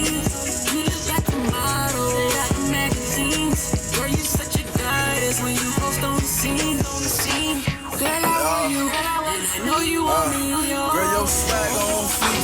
knees. You look like a model, like the magazines. Girl, you such a goddess when you post on the scene. Girl, I want you, and I know you want me. Girl, your swag on fleek.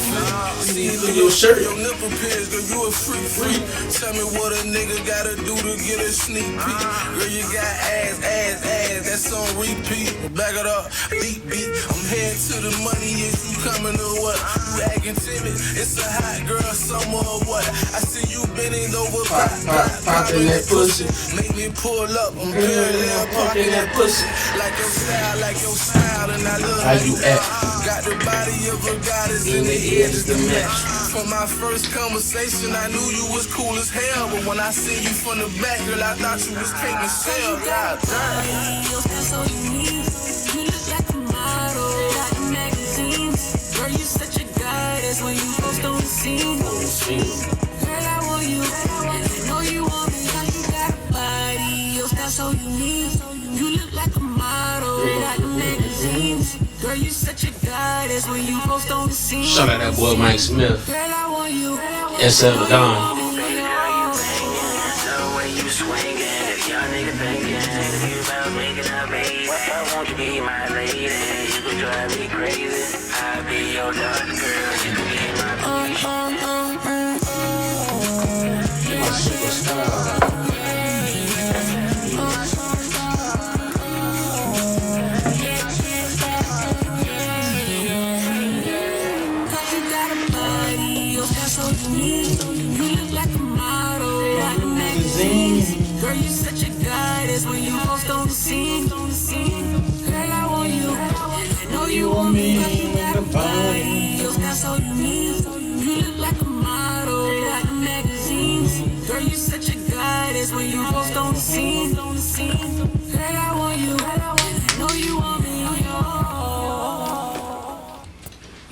See your shirt, your nipple pins, girl, you a freak. Tell me what a nigga gotta do to get a sneak peek. Girl, you got ass, that's on repeat. Back it up, beat. I'm heading to the money, is you coming or what? You acting timid, it's a hot girl summer or what? I see you bending over, popping that pussy. Make me pull up, I'm parallel parking that pussy. Like your style, and I love how you act. Got the body of a goddess In the edges to match. From my first conversation, I knew you was cool as hell. But when I see you from the back, girl, I thought you was Kate Michelle. God damn. Your style so unique. You look like a model, like the magazines. Girl, you such a goddess when you post on the scene. Girl, I want you, and I know you want me. How you got a body? Your style so unique. You look like a model, like the magazines. Girl, you such a goddess when you post on the scene. Shout out that boy Mike Smith. Girl, I want you, S.L. Don. Won't you be my lady? You could drive me crazy. I'll be your dark girl. You can be my My superstar. you look like a model, like a magazine. Girl, you such a goddess when you post on the scene. Girl, I want you, and I know you want me. You got a body, your style so unique. You look like a model, like a magazine. Girl, you such a goddess when you post on the scene. Girl, I want you, and I know you want me.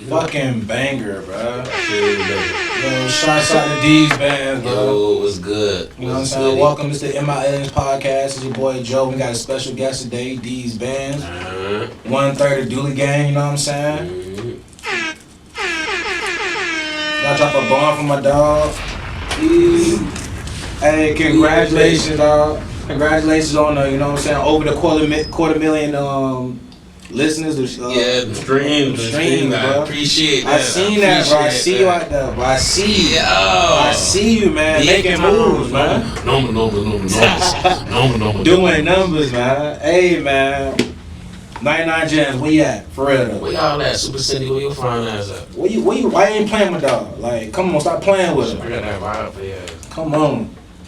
Fucking banger, bro. Yo, shouts out to DeezBandz, bro. Yo, what's good? You know what I'm saying? Welcome to the M.I.ALIENS podcast. It's your boy Joe. We got a special guest today, DeezBandz. 1/3 of Dooley Gang, you know what I'm saying? Y'all drop a bomb for my dog. Hey, congratulations, dog. Congratulations on the, you know what I'm saying, over the quarter million listeners. Yeah, the streams, I bro. appreciate that. I seen that, bro. I see you out there, bro. I see you. I see you, man. Making moves, man. Number. Doing numbers, man. Hey, man. 99 Gems, where you at? For real, though. Where y'all at? Super City, where your fine ass at? Why you ain't playing with dog? Like, come on, stop playing with him. I got that vibe for you.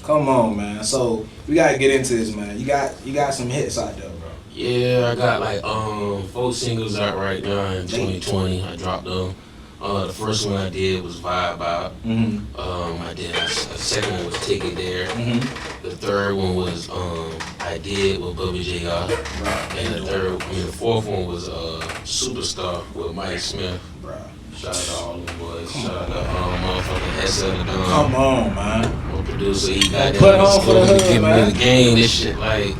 Come on, man. So, we gotta get into this, man. You got some hits out there, bro. Yeah, I got like 4 singles out right now in 2020. I dropped them. The first one I did was Vibe Out. I did a second one was Take It There. The third one was I Did with Bubba J.R. And the fourth one was Superstar with Mike Smith. Shout out to all them boys. Shout out to motherfucking S.L. Don. Come on, man. My producer, he got Put on for the hood, give man. me the game. This shit like.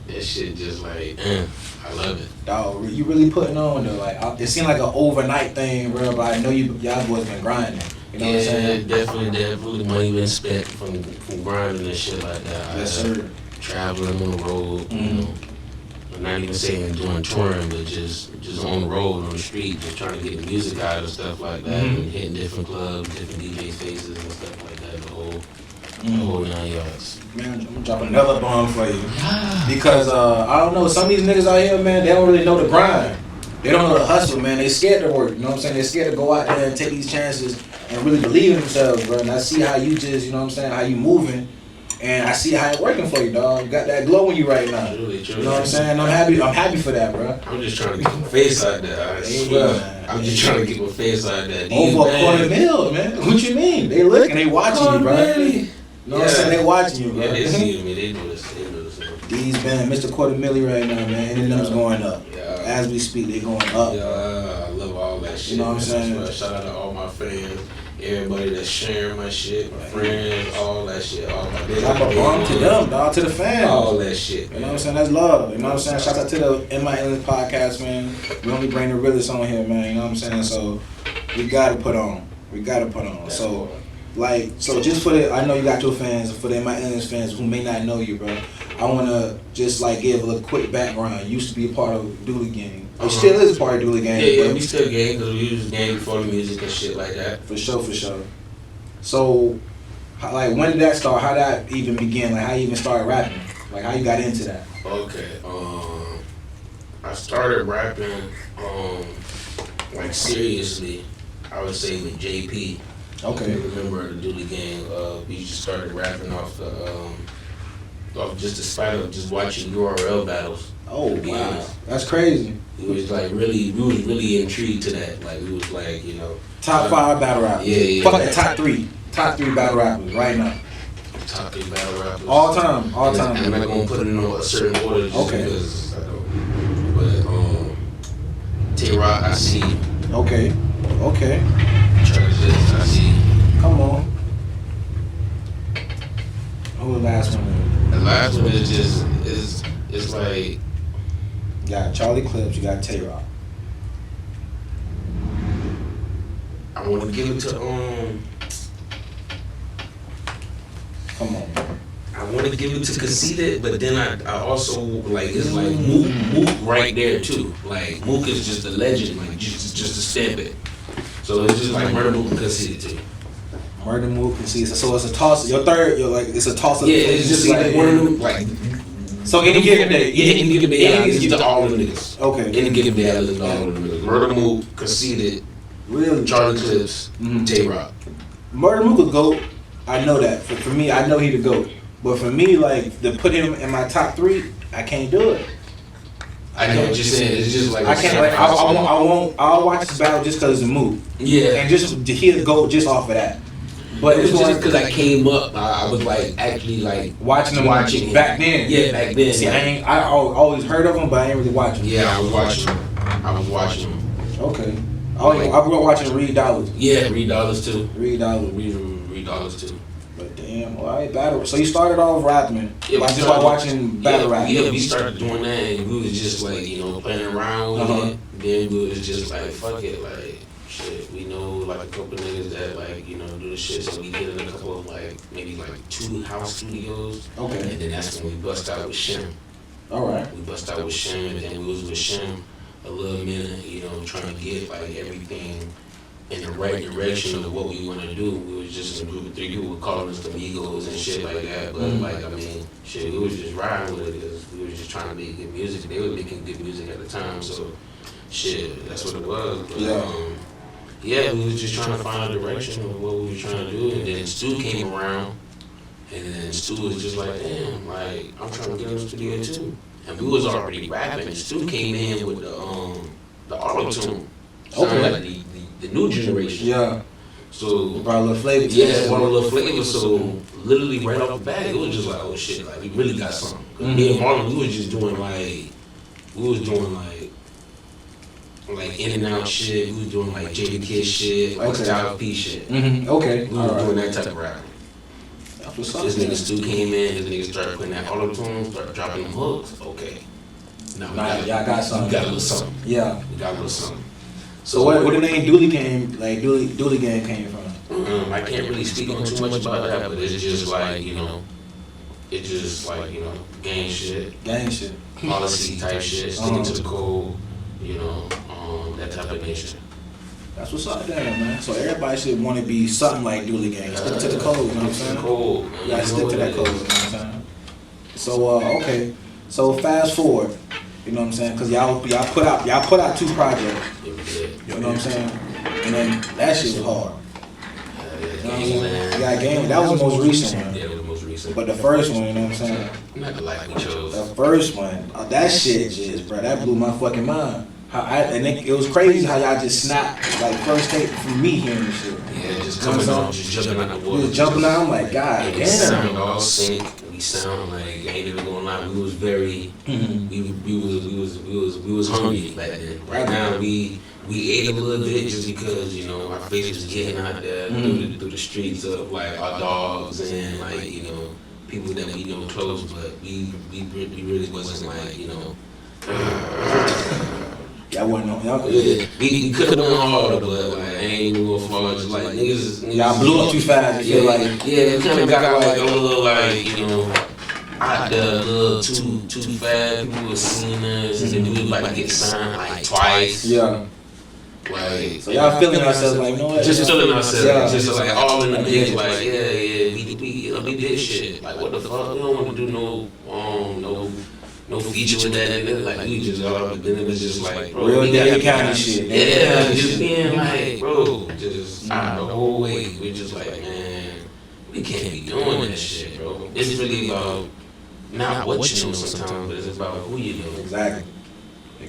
That shit just like, I love it. Dog, you really putting on though. Like, it seemed like an overnight thing, bro. But I know y'all boys been grinding. You know what I'm saying? Definitely. Money been spent from grinding and shit like that. Yes, sir. Traveling on the road, you know. I'm not even saying doing touring, but just on the road, on the street, just trying to get the music out and stuff like that, and hitting different clubs, different DJ faces and stuff like that. The whole 9 yards. Man, I'm gonna drop another bomb for you. Because, I don't know, some of these niggas out here, man, they don't really know the grind. They don't know the hustle, man. They scared to work, you know what I'm saying? They're scared to go out there and take these chances and really believe in themselves, bro. And I see how you just, you know what I'm saying, how you moving. And I see how it working for you, dog. You got that glow in you right now. Truly. You know what I'm saying? I'm happy for that, bro. I'm just trying to get my face out there. I swear. I'm just trying to get my face out there. Over $250,000, man. What you mean? They looking, they watching you, bro. You know what I'm saying? They watching you, bro. Yeah, they see me. They do this. DeezBandz, Mr. $250,000 right now, man. And the numbers going up. Yeah. As we speak, they going up. Yeah, I love all that shit. You know what I'm saying? Shout out to all my fans, everybody that's sharing my shit, my friends, all that shit. All my business. Drop a bomb to them, dog, to the fans. All that shit. You know what I'm saying? That's love. You know what I'm saying? Shout out to the M.I.ALIENS podcast, man. We only bring the realest on here, man. You know what I'm saying? So we gotta put on. So like, so just for the, I know you got your fans, for the M.I.ALIENS fans who may not know you, bro, I want to just like give a little quick background. You used to be a part of Dooley Gang. It still is a part of Dooley Gang. Yeah, we still gang because we was gang before the music and shit like that. For sure. So, like, when did that start? How did that even begin? Like, how you even started rapping? Like, how you got into that? Okay, I started rapping, like seriously, I would say with JP. Okay. If you remember the Dooley Gang, we just started rapping off just the spite of just watching URL battles. Oh, wow. That's crazy. We was like we was really intrigued to that. Like, we was like, you know. Top 5 battle rappers. Yeah. Fuck that, top 3. Top 3 battle rappers right now. Top 3 battle rappers. All time. And I'm not gonna put it in a certain order just because I don't. But Tay-Rock, I see. Okay. Churches, I see. Come on. Who the last one? The last one is just it's like. You got Charlie Clips, you got Tay-Rock. I want to give it to Come on. I want to give it to Conceited, but then I also like it's like Mook right there too. Like Mook is just a legend, like just to stamp it. So it's just like Murder Mook and Conceited too. Murder Mook and see. So it's a toss. Your third, you're like it's a toss up. Yeah, it's just like one of them like. So any given day, Any given day, I listen to all of the niggas. Okay. Any given day, I listen to all of the niggas. Murder Mook, Conceited, Really? Charlie Clips, Tay-Rock. Murder Mook a GOAT. I know that. For me, I know he the GOAT. But for me, like, to put him in my top 3, I can't do it. I know what you're saying. It's just like I can't. Like, I'll watch this battle just because it's a move. Yeah. And just to hear the GOAT just off of that. But It was it's just like because I came up, I was like actually like watching him back then. Yeah, back then. See, I always heard of him, but I ain't really watch him. Yeah, I was watching him. Okay. I grew up watching Reed Dollars. Yeah, Reed Dollars too. Reed Dollars. Reed Dollars too. But damn, alright, battle. So you started off rapping, Yeah, by just by watching battle rap. Yeah, we started doing that, and we was just like, you know, playing around with it. Then we was just like, fuck it, like, shit. We know like a couple niggas that like, you know, do the shit. So we get in a couple of like maybe like 2 house studios. Okay. And then that's when we bust out with Shem. Alright. We bust out with Shem, and then we was with Shem a little minute, you know, trying to get like everything in the right direction of what we want to do. We was just in a group of 3 people calling us the Migos and shit like that. But like, I mean, shit, we was just riding with it because we was just trying to make good music. They were making good music at the time, so shit, that's what it was. But, yeah, we was just trying to find a direction of what we were trying to do. And then Stu came around, and then Stu was just like, damn, like, I'm trying to get in the studio too. And we was already rapping. Stu came in with the auto-tune. Sounded like the new generation. Yeah. So brought a little flavor. Yeah, brought a little flavor. So literally right off the bat, it was just like, oh shit, like we really got something. Me and Marlon, we was just doing like in and out shit. We was doing like Jada Kiss shit, like Style P shit. Okay. We was doing that type of rap. This nigga Stu came in, his niggas started putting that auto-tune, started dropping them hooks. Okay. Now y'all got something. We got a little something. Yeah. We got a little something. So where the name Dooley Gang came from? I can't really speak on too much about that, but it's just like, you know, gang shit. Gang shit. Policy type shit, sticking to the code, you know, that type of nature. That's what's up there, man. So everybody should want to be something like Dooley Gang. Stick to the code, you know what I'm saying? Code. You gotta stick to that code, you know what I'm saying? So okay. So fast forward, you know what I'm saying? Because y'all put out 2 projects. You know what I'm saying? And then that shit was hard. You got Game. That was the most recent one. Yeah, it was the most recent. But the first one, you know what I'm saying? Not the life we chose. The first one, that shit just, bro, that blew my fucking mind. It was crazy how y'all just snapped, like, first take from me hearing this shit. Yeah, just coming on, just jumping out the water. Just jumping out, I'm like, God damn. We sound all sync. We sound like, I ain't even gonna lie, we was very, we was hungry back then. Right now, we ate a little bit just because, you know, our face was getting out there through the streets of, like, our dogs and, like, you know, people that we know close, but we really wasn't, like, you know, Y'all wasn't on y'all. we could have went harder, but like I ain't even gonna fall. Just like niggas Y'all blew up too fast. Yeah, it kind of got like a little like, you know, out there a little too fast. People were seeing us, and then we was about to get signed like twice. Yeah. Like, So y'all feeling ourselves like, you know what? just feeling ourselves, Yeah. just like all in the mix, like we did shit. Like what the fuck? We don't want to do no feature with that nigga. Like we just all up, then it was just like, bro, Real we daddy got kind of shit. yeah, just being like, bro, just out the whole way. We just like, man, we can't be doing that shit, bro. It's really about not what you know sometimes, but it's about who you know. Exactly.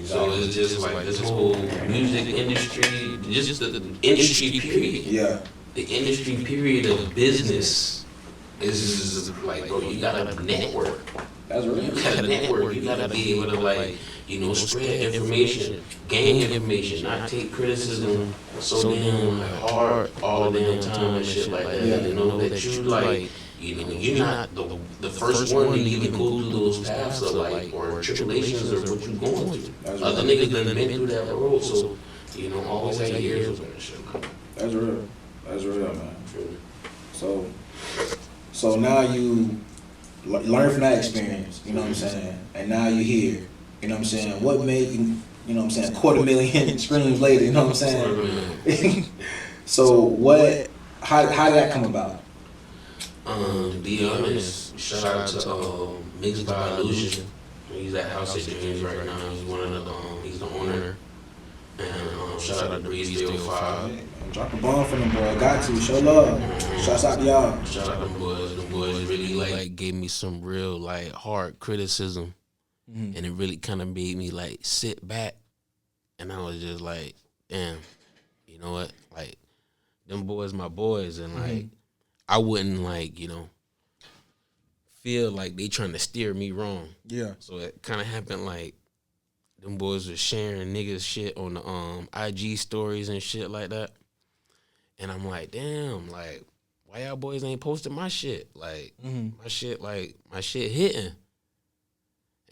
So it's just like this whole music industry, just the industry period. Yeah. The industry period of business is like, bro, you gotta network. That's You real. gotta network. You gotta be able to like, you know, spread information, gain information, not take criticism so damn like hard all the damn time and shit like that. Yeah. You know that you like, you know, you're not the first one to even go through those paths of like or tribulations or what you're going through. That's Other real. niggas done been through that road, so you know, always have years of that shit. That's real. That's real, man. So now you learn from that experience, you know what I'm saying? And now you're here, you know what I'm saying? What made you, you know what I'm saying, 250,000 streams later, you know what I'm saying? So how did that come about? To be honest, shout out to Mixed by Illusion. He's at House of Dreams right now. He's one of the he's the owner. And shout out to DeezBandz. Drop a bomb for them, boy. Got to. Show love. Shouts out to y'all. Shout out to them boys. Them boys really like gave me some real like hard criticism, and it really kind of made me like sit back, and I was just like, damn, you know what? Like, them boys, my boys, and like, I wouldn't like, you know, feel like they trying to steer me wrong. Yeah. So it kind of happened like, them boys were sharing niggas shit on the IG stories and shit like that. And I'm like, damn, like, why y'all boys ain't posting my shit? Like, my shit hitting.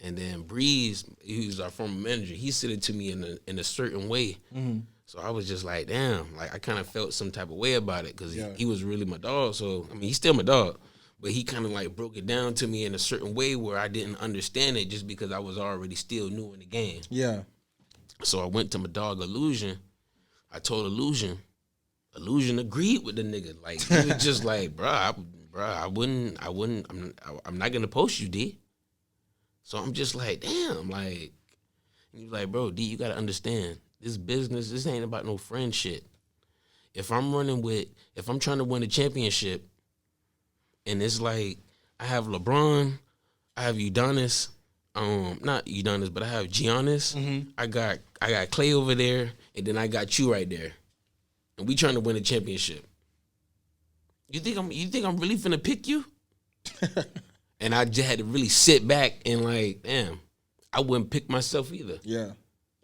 And then Breeze, he's our former manager, he said it to me in a certain way. So I was just like, damn, like I kind of felt some type of way about it because he was really my dog. So, I mean, he's still my dog. But he kind of like broke it down to me in a certain way where I didn't understand it just because I was already still new in the game. Yeah. So I went to my dog Illusion. I told Illusion agreed with the nigga. Like, he was just like, I'm not gonna post you, D. So I'm just like, damn, like, and he was like, bro, D, you gotta understand, this business, this ain't about no friend shit. If I'm trying to win a championship, and it's like, I have LeBron, I have Udonis, not Udonis, but I have Giannis, I got Clay over there, and then I got you right there. And we trying to win a championship. You think I'm really finna pick you? And I just had to really sit back and like, damn, I wouldn't pick myself either. Yeah.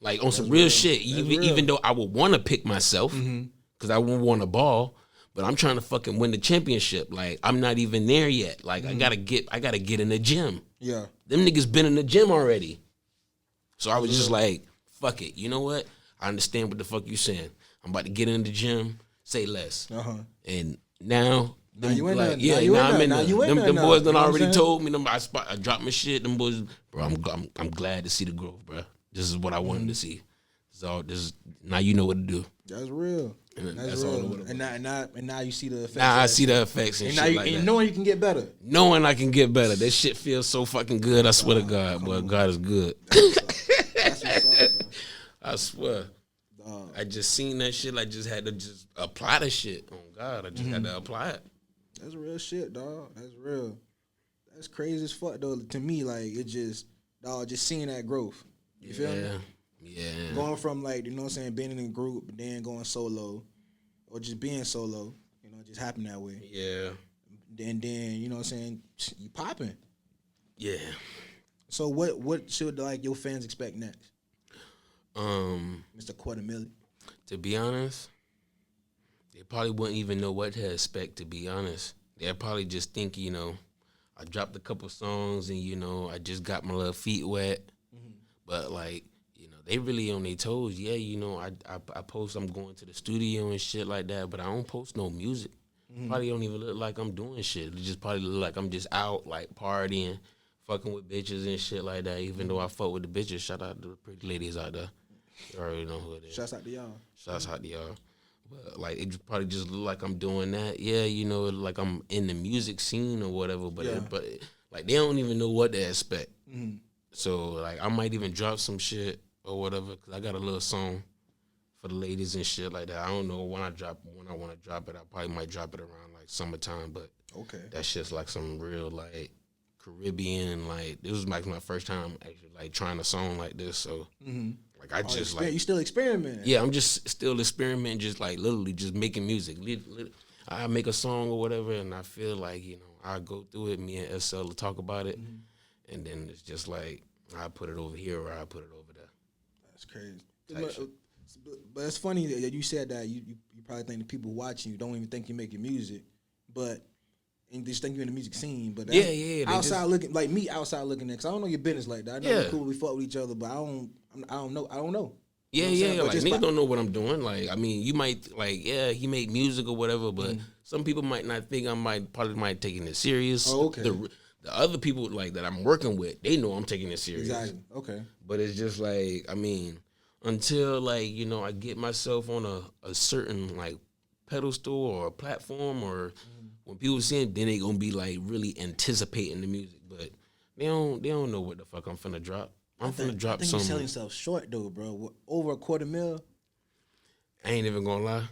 Like on some real shit. Even though I would want to pick myself, because I wouldn't want a ball, but I'm trying to fucking win the championship. Like, I'm not even there yet. Like, I gotta get in the gym. Yeah. Them niggas been in the gym already. So I was just like, fuck it. You know what? I understand what the fuck you saying. I'm about to get in the gym, say less. And now, you in like, there. yeah, Now I'm in now there. you in there Them now. boys done You know what I'm already saying? told me. I dropped my shit. Them boys, bro, I'm glad to see the growth, bro. This is what I wanted to see. So now you know what to do. That's real. And That's all real. it was. And now you see the effects. Now of I that see the effects and And shit now you like that. knowing you can get better. Knowing I can get better. That shit feels so fucking good. I swear to God, boy. God is good. That's what's up, bro. I swear. I just seen that shit. I just had to just apply the shit. Oh God, I just had to apply it. That's real shit, dog. That's real. That's crazy as fuck, though. To me, like, it just, dog, just seeing that growth. You feel me? Yeah. Going from, like, you know what I'm saying, being in a group, but then going solo, or just being solo, you know, it just happened that way. Yeah. Then, you know what I'm saying, you popping. Yeah. So what should, like, your fans expect next? Mr. 250,000. To be honest, they probably wouldn't even know what to expect, to be honest. They'd probably just think, you know, I dropped a couple songs and, you know, I just got my little feet wet. But, like, you know, they really on their toes. Yeah, you know, I post I'm going to the studio and shit like that, but I don't post no music. Probably don't even look like I'm doing shit. It just probably look like I'm just out like partying, fucking with bitches and shit like that. Even though I fuck with the bitches, shout out to the pretty ladies out there. You already know who it is. Shouts out to y'all. Shouts out to y'all. But like it just probably just look like I'm doing that. Yeah, you know, like I'm in the music scene or whatever. But like they don't even know what to expect. So like I might even drop some shit or whatever. Cause I got a little song for the ladies and shit like that. I don't know when I want to drop it. I probably might drop it around like summertime. But that's just like some real like Caribbean. Like this was like my first time actually like trying a song like this. So like I just like you still experimenting. Yeah, I'm just still experimenting. Just like literally just making music. I make a song or whatever, and I feel like you know I go through it. Me and SL will talk about it, and then it's just like I put it over here or I put it over there. That's crazy. But it's funny that you said that you probably think the people watching you don't even think you're making music, but and just think you're in the music scene. But outside looking like me outside looking at, cause I don't know your business like that. I know we're cool, we fuck with each other, but I don't know. Yeah, you know like niggas don't know what I'm doing. Like I mean, you might like he made music or whatever, but some people might not think probably might taking it serious. Oh, okay. The other people like that I'm working with, they know I'm taking it serious. Exactly. Okay. But it's just like I mean. Until like you know I get myself on a certain like pedestal or a platform or when people see it, then they gonna be like really anticipating the music, but they don't know what the fuck I'm finna drop. I'm finna drop something. something. You're selling yourself short though, bro. Over $250,000. I ain't even gonna lie.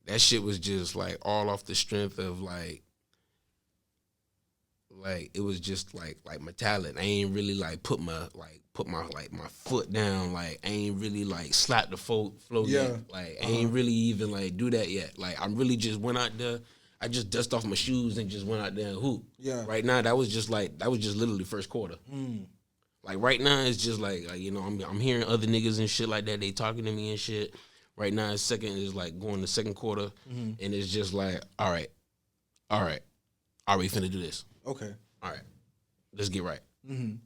That shit was just like all off the strength of like it was just like my talent. I ain't really like put my foot down. Like I ain't really like slap the flow yet. Like I ain't really even like do that yet. Like I really just went out there. I just dust off my shoes and just went out there and hoop. Yeah. Right now that was just literally first quarter. Like right now it's just like you know I'm hearing other niggas and shit like that. They talking to me and shit. Right now second is like going to second quarter and it's just like all right, we finna do this. Okay. All right. Let's get right. And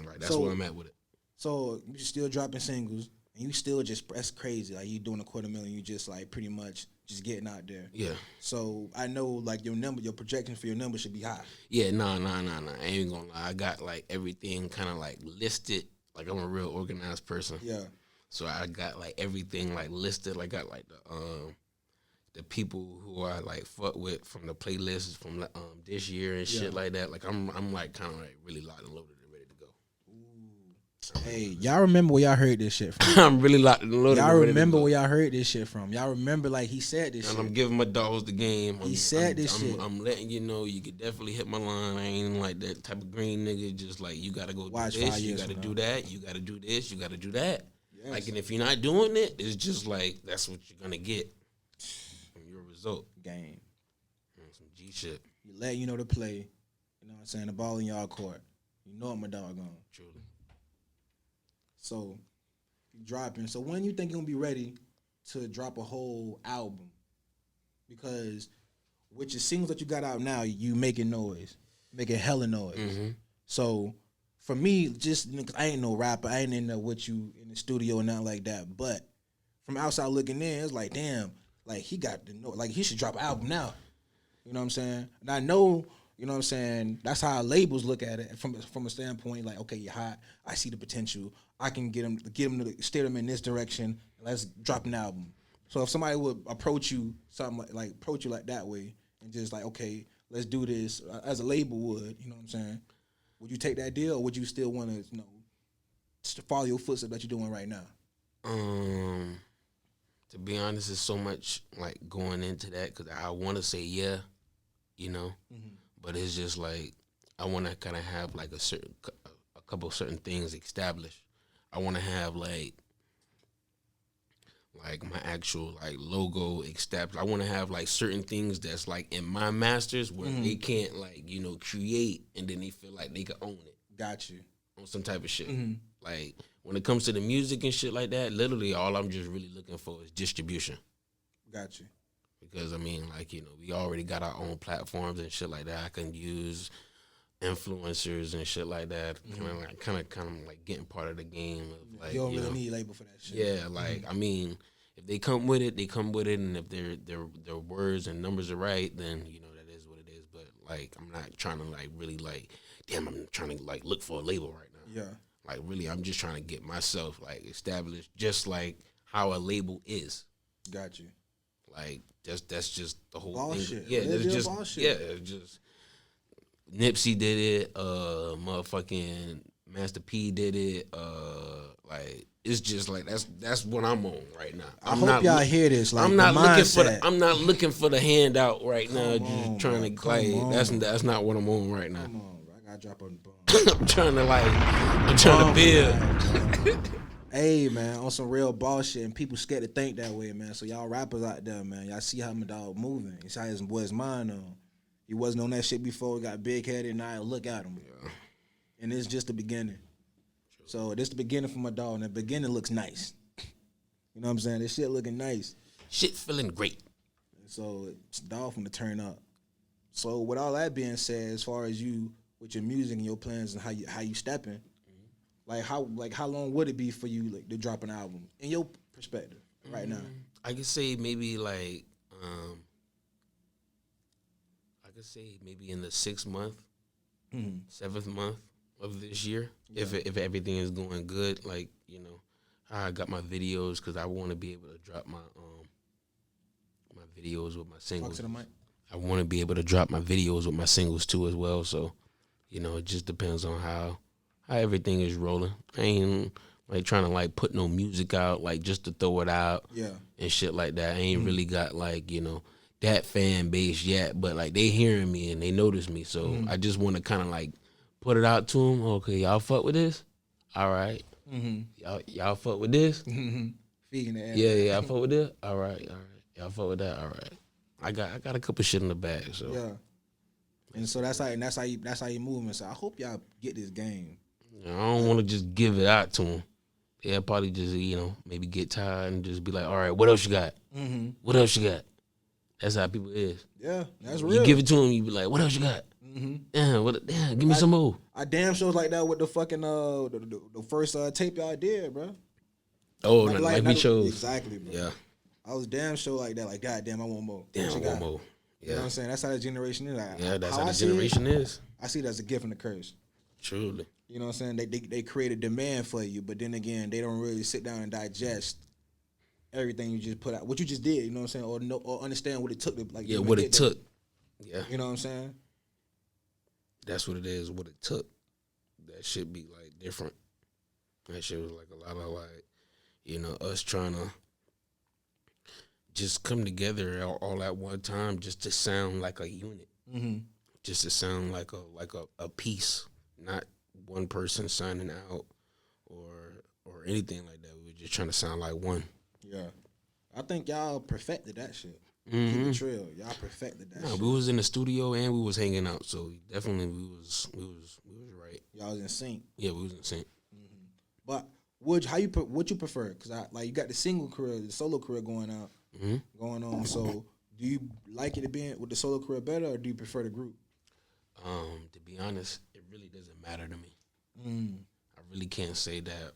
like that's where I'm at with it. So you still dropping singles and you still just that's crazy. Like you doing $250,000, you just like pretty much just getting out there. Yeah. So I know like your projection for your number should be high. Yeah, nah. I ain't gonna lie. I got like everything kind of like listed. Like I'm a real organized person. Yeah. So I got like everything like listed. I got like the people who I like fuck with from the playlists from this year and shit like that. Like I'm like kind of like really locked and loaded and ready to go. Hey, y'all remember where y'all heard this shit from? I'm really locked and loaded. Y'all remember where y'all heard this shit from? Y'all remember like he said this and shit. I'm giving my dogs the game. He said this shit. I'm letting you know you could definitely hit my line. I ain't like that type of green nigga. Just like you gotta go do this, you gotta do that, you gotta do this, you gotta do that. Yes. Like and if you're not doing it, it's just like that's what you're gonna get. Result. Game. Some G shit. You let you know to play. You know what I'm saying? The ball in y'all court. You know I'm a doggone. Truly. So, you dropping. So when you think you're going to be ready to drop a whole album? Because with your singles that you got out now, you making noise. Making hella noise. So, for me, just because I ain't no rapper, I ain't in there with you in the studio or nothing like that. But from outside looking in, it's like, damn, like he got to know, like he should drop an album now. You know what I'm saying? And I know, you know what I'm saying, that's how labels look at it from a standpoint like, okay, you're hot, I see the potential, I can get him to steer them in this direction, let's drop an album. So if somebody would approach you approach you like that way and just like, okay, let's do this as a label would, you know what I'm saying? Would you take that deal or would you still want to, you know, just follow your footsteps that you're doing right now? To be honest, there's so much like going into that because I want to say yeah, you know, but it's just like I want to kind of have like a couple certain things established. I want to have like my actual like logo established. I want to have like certain things that's like in my masters where they can't like you know create and then they feel like they can own it. Got you. On some type of shit. Like when it comes to the music and shit like that, literally all I'm just really looking for is distribution. Got you. Because I mean, like, you know, we already got our own platforms and shit like that. I can use influencers and shit like that. Kind of like getting part of the game of like You don't you really know, need label for that shit. yeah, like I mean, if they come with it, they come with it, and if their words and numbers are right, then you know that is what it is. But like, I'm not trying to like really like, damn, I'm trying to like look for a label right now. Yeah. Like really, I'm just trying to get myself like established, just like how a label is. Got you. Like that's just the whole Ball thing. shit. Yeah, Legit that's just ball shit. yeah, it's just Nipsey did it. Motherfucking Master P did it. Like it's just like that's what I'm on right now. I hope y'all hear this. Like, I'm not the looking for mindset. I'm not looking for the handout right now. Come Just on, trying bro. to Come like on. that's not what I'm on right now. Come on, bro. I gotta drop on the bone. I'm trying to build. Hey, man, on some real ball shit, and people scared to think that way, man. So y'all rappers out there, man, y'all see how my dog moving. You see how his boy's mind on. He wasn't on that shit before. He got big headed, and now look at him. Yeah. And it's just the beginning. So this the beginning for my dog, and the beginning looks nice. You know what I'm saying? This shit looking nice. Shit feeling great. So it's dog from the turn up. So with all that being said, as far as you with your music and your plans and how you stepping, like how long would it be for you like to drop an album in your perspective right now? I could say maybe like I could say maybe in the 6th month, 7th month of this year, if everything is going good. Like you know, I got my videos because I want to be able to drop my my videos with my singles. Talk to the mic. I want to be able to drop my videos with my singles too as well. So, you know, it just depends on how everything is rolling. I ain't like trying to like put no music out like just to throw it out and shit like that. I ain't really got like, you know, that fan base yet, but like they hearing me and they notice me. So I just want to kind of like put it out to them. Okay, y'all fuck with this? All right. Y'all fuck with this? Feeding the air. Yeah, y'all fuck with this? All right. Y'all fuck with that? All right. I got a couple shit in the bag, so yeah. And so that's how you moving. So I hope y'all get this game. I don't want to just give it out to them. They'll probably just maybe get tired and just be like, all right, what else you got? What else you got? That's how people is. Yeah, that's real. You give it to them, you be like, what else you got? Damn, give me some more. I damn shows like that with the fucking the first tape y'all did, bro. Oh, like we chose. Exactly, bro. Yeah. I was damn show like that. Like, goddamn, I want more. Damn, I want more. Yeah. You know what I'm saying? That's how the generation is. Like, yeah, that's how the generation is. I see it as a gift and a curse. Truly. You know what I'm saying? They create a demand for you, but then again, they don't really sit down and digest everything you just put out. What you just did, you know what I'm saying? Or understand what it took to like. Yeah, what it took. Yeah. You know what I'm saying? That's what it is, what it took. That shit be like different. That shit was like a lot of like, us trying to just come together all at one time just to sound like a unit. Just to sound like a piece, not one person signing out or anything like that. We were just trying to sound like one. Yeah. I think y'all perfected that shit. Keep it real. Y'all perfected that shit. We was in the studio and we was hanging out, so definitely we was right. Y'all was in sync. Yeah, we was in sync. But what you prefer? Because you got the single career, the solo career going on. So do you like it to be with the solo career better, or do you prefer the group? To be honest, it really doesn't matter to me. I really can't say that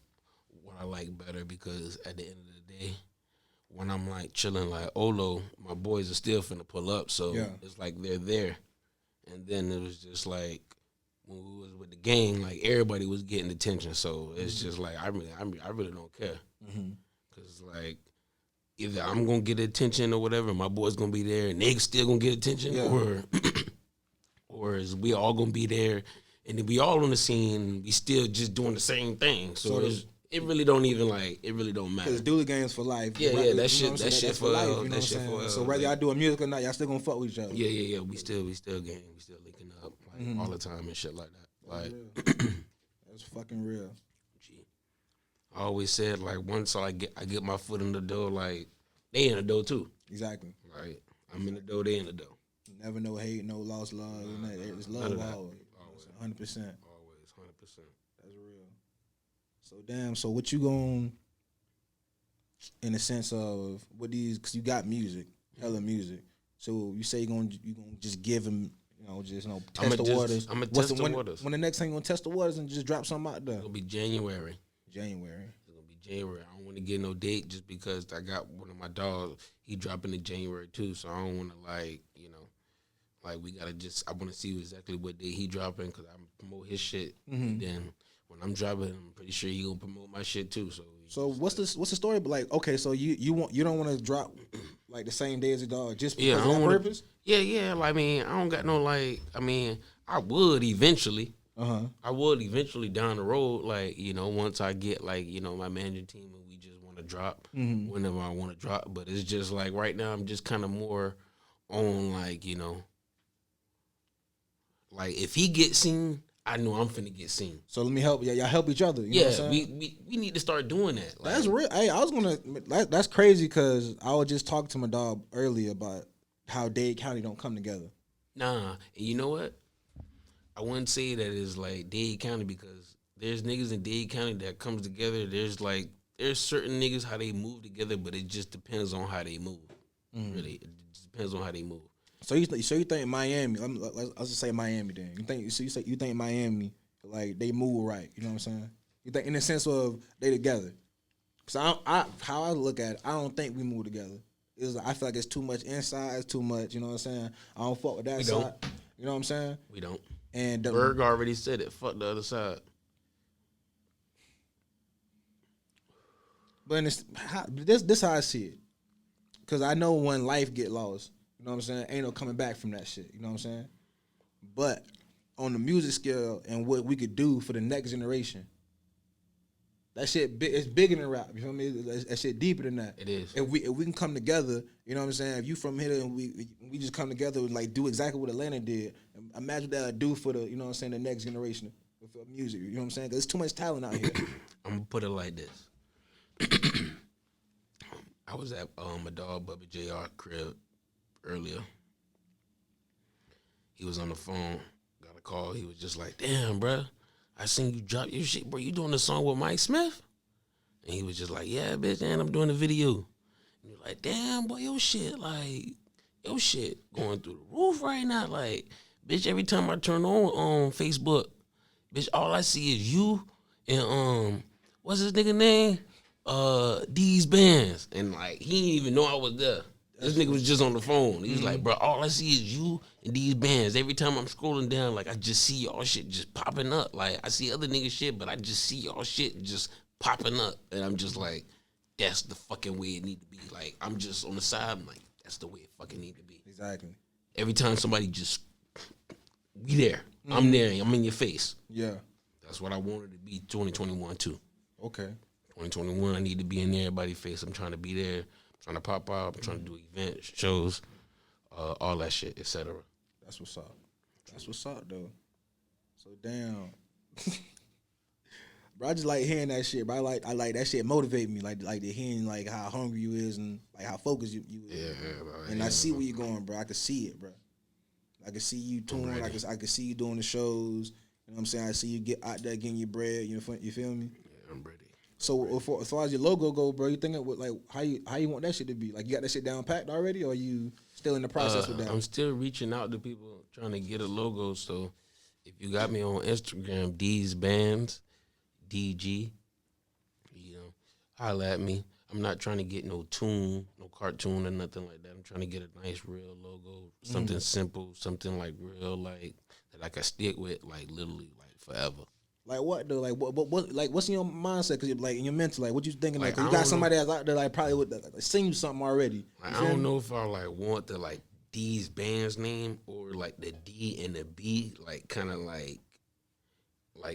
what I like better, because at the end of the day, when I'm like chilling like Olo, my boys are still finna pull up, so it's like they're there. And then it was just like when we was with the gang, like everybody was getting attention, so it's just like I really don't care, because like either I'm gonna get attention or whatever, my boys gonna be there and they still gonna get attention, or is we all gonna be there and then we all on the scene, we still just doing the same thing. So it really don't even it really don't matter. Because Dooley games for life. Yeah, that shit for life. You know that shit for so whether y'all doing music or not, y'all still gonna fuck with each other. Yeah. We still gang. We still linking up all the time and shit like that. Like that's fucking real. Gee, I always said like once I get my foot in the door, like they in the door too. Exactly. Like I'm in the door, they in the door. Never no hate, no lost love. It's love always. 100%. Always 100%. That's real. So damn. So what you going in the sense of what these? Because you got music, hella music. So you say you gonna just give them just test the waters. I'm gonna test the waters. When the next time you gonna test the waters and just drop something out there? It'll be January. It's gonna be January. I don't want to get no date just because I got one of my dogs. He dropping in January too, so I don't want to we gotta just. I want to see exactly what day he dropping because I promote his shit. And then when I'm dropping, I'm pretty sure he gonna promote my shit too. So what's the story? But okay, so you don't want to drop like the same day as the dog just because of that purpose? Yeah. I mean, I don't got no I would eventually. I would eventually down the road, once I get my managing team and we just want to drop whenever I want to drop. But it's just like right now I'm just kind of more on if he gets seen, I know I'm finna get seen. So let me help y'all help each other. You know what I'm saying? we need to start doing that. That's real. Hey, that's crazy because I was just talking to my dog earlier about how Dade County don't come together. Nah, and you know what? I wouldn't say that it's like Dade County because there's niggas in Dade County that comes together. There's certain niggas how they move together, but it just depends on how they move. Really, it just depends on how they move. So you think Miami? Let's just say Miami. Then you think Miami they move right? You know what I'm saying? You think in the sense of they together? Because how I look at it, I don't think we move together. I feel like it's too much inside. It's too much. You know what I'm saying? I don't fuck with that side. Don't. You know what I'm saying? We don't. And Berg already said it. Fuck the other side. But this how I see it. Because I know when life get lost, you know what I'm saying? Ain't no coming back from that shit. You know what I'm saying? But on the music scale and what we could do for the next generation, that shit it's bigger than rap. You feel me? That shit deeper than that. It is. If we can come together, you know what I'm saying? If you from here and we just come together and do exactly what Atlanta did, imagine what that would do for the you know what I'm saying the next generation of music. You know what I'm saying? Because there's too much talent out here. I'm gonna put it like this. I was at my dog Bubba JR crib earlier. He was on the phone, got a call. He was just like, "Damn, bro, I seen you drop your shit, bro. You doing the song with Mike Smith?" And he was just like, "Yeah, bitch, and I'm doing the video." And you're like, "Damn, boy, your shit going through the roof right now. Like, bitch, every time I turn on Facebook, bitch, all I see is you and what's his nigga name? DeezBandz." And he didn't even know I was there. This nigga was just on the phone. He was like, "Bro, all I see is you and DeezBandz. Every time I'm scrolling down, I just see y'all shit just popping up. I see other niggas shit, but I just see y'all shit just popping up." And I'm just like, that's the fucking way it need to be. I'm just on the side. I'm like, that's the way it fucking need to be. Exactly. Every time somebody just, we there. I'm there. I'm in your face. Yeah. That's what I wanted to be 2021 too. Okay. 2021, I need to be in everybody's face. I'm trying to be there. I'm trying to pop out. I'm trying to do events, shows, all that shit, etc. That's what's up. That's what's up, though. So damn, bro, I just like hearing that shit. Bro, I like that shit motivate me. Like the hearing how hungry you is and how focused you is. Yeah, bro. And I see where you're going, bro. I can see it, bro. I can see you touring. I can see you doing the shows. You know what I'm saying? I see you get out there getting your bread. You feel me? Yeah, I'm ready. So as far as your logo go, bro, you thinking how you want that shit to be? You got that shit down packed already, or are you still in the process with that? I'm still reaching out to people trying to get a logo. So if you got me on Instagram, DeezBandz, DG, holla at me. I'm not trying to get no cartoon or nothing like that. I'm trying to get a nice real logo, something simple, something real that I can stick with literally forever. What though? What's in your mindset? Cause in your mental, what you thinking? You I got somebody that's out there probably would sing you something already. I don't know if I want the DeezBandz name or the D and the B, kind of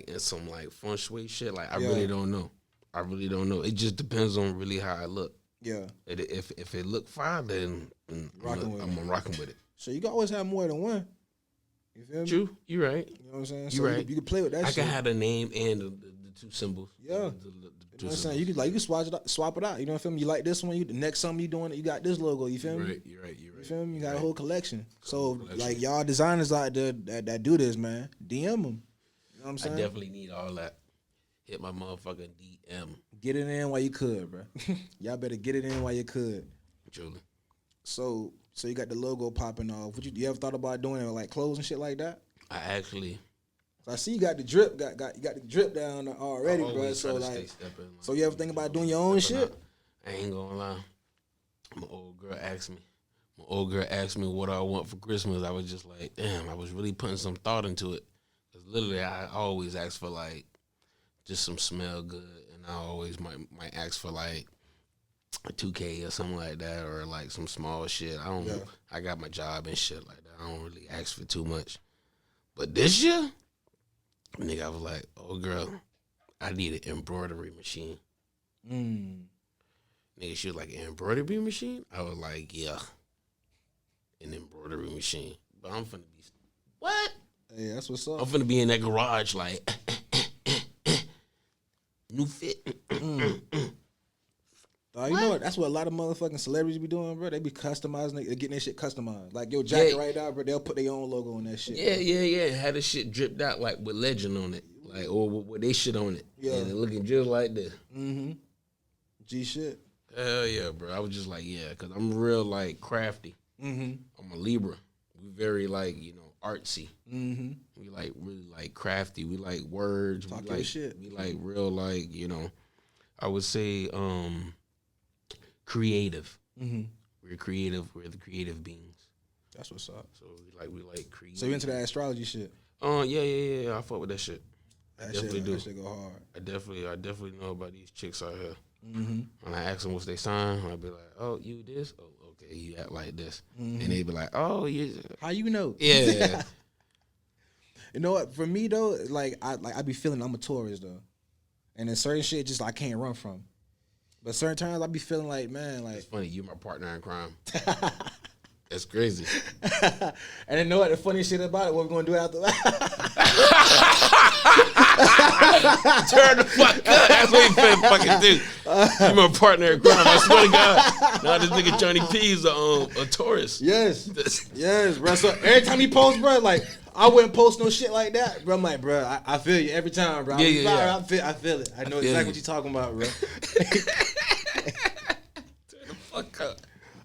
in some feng shui shit. I really don't know. It just depends on really how I look. Yeah. If it look fine, then I'm rocking with it. So you can always have more than one. You feel me? True. You right. You know what I'm saying? You right. You can play with that shit. I can have the name and the two symbols. Yeah. You know what I'm saying? You can swap it out. You know what I'm saying? You like this one, the next song you doing it, you got this logo. You feel me? You're right. You feel me? You got a whole collection. So y'all designers out there that do this, man, DM them. You know what I'm saying? I definitely need all that. Hit my motherfucking DM. Get it in while you could, bro. Y'all better get it in while you could. Truly. So So you got the logo popping off. You ever thought about doing it with like clothes and shit like that? I actually. So I see you got the drip, you got the drip down already, bro. So like, so you ever think about doing your own shit? I ain't gonna lie. My old girl asked me what I want for Christmas. I was just like, damn, I was really putting some thought into it. Cause literally, I always ask for like just some smell good, and I always might ask for like a 2K or something like that, or like some small shit. I don't know. I got my job and shit like that. I don't really ask for too much. But this year, nigga, I was like, oh girl, I need an embroidery machine. Nigga, she was like, an embroidery machine? I was like, yeah, an embroidery machine. But I'm finna be, what? Hey, that's what's up. I'm finna be in that garage like, new fit. You know what? That's what a lot of motherfucking celebrities be doing, bro. They be customizing, they getting their shit customized. Like your jacket right now, bro, they'll put their own logo on that shit. Yeah. Had the shit dripped out like with legend on it. Like, or with they shit on it. Yeah. And it looking just like this. G shit. Hell yeah, bro. I was just like, yeah, because I'm real, like, crafty. I'm a Libra. We very, like, you know, artsy. We, like, really, like, crafty. We like words. Talk we your like shit. We, like, real, like, you know, I would say creative. We're creative. We're the creative beings. That's what's up. So, we like creative. So you into that astrology shit? Yeah. I fuck with that shit. I definitely do. That shit go hard. I definitely know about these chicks out here. When I ask them what's their sign, I'll be like, oh, you this? Oh, okay, you act like this. And they be like, oh, you. How you know? Yeah. You know what? For me, though, I be feeling I'm a Taurus, though. And then certain shit just I can't run from. But certain times I be feeling like, man, like. It's funny, you my partner in crime. That's crazy. And then know what the funny shit about it, what we're going to do after that? Turn the fuck up. That's what you finna fucking do. You my partner in crime. I swear to God. Now this nigga Johnny P is a Taurus. Yes. Yes, bro. So every time he posts, bro, like, I wouldn't post no shit like that. Bro, I'm like, bro, I feel you every time, bro. Yeah. I feel it. I know exactly what you're talking about, bro. Turn the fuck up.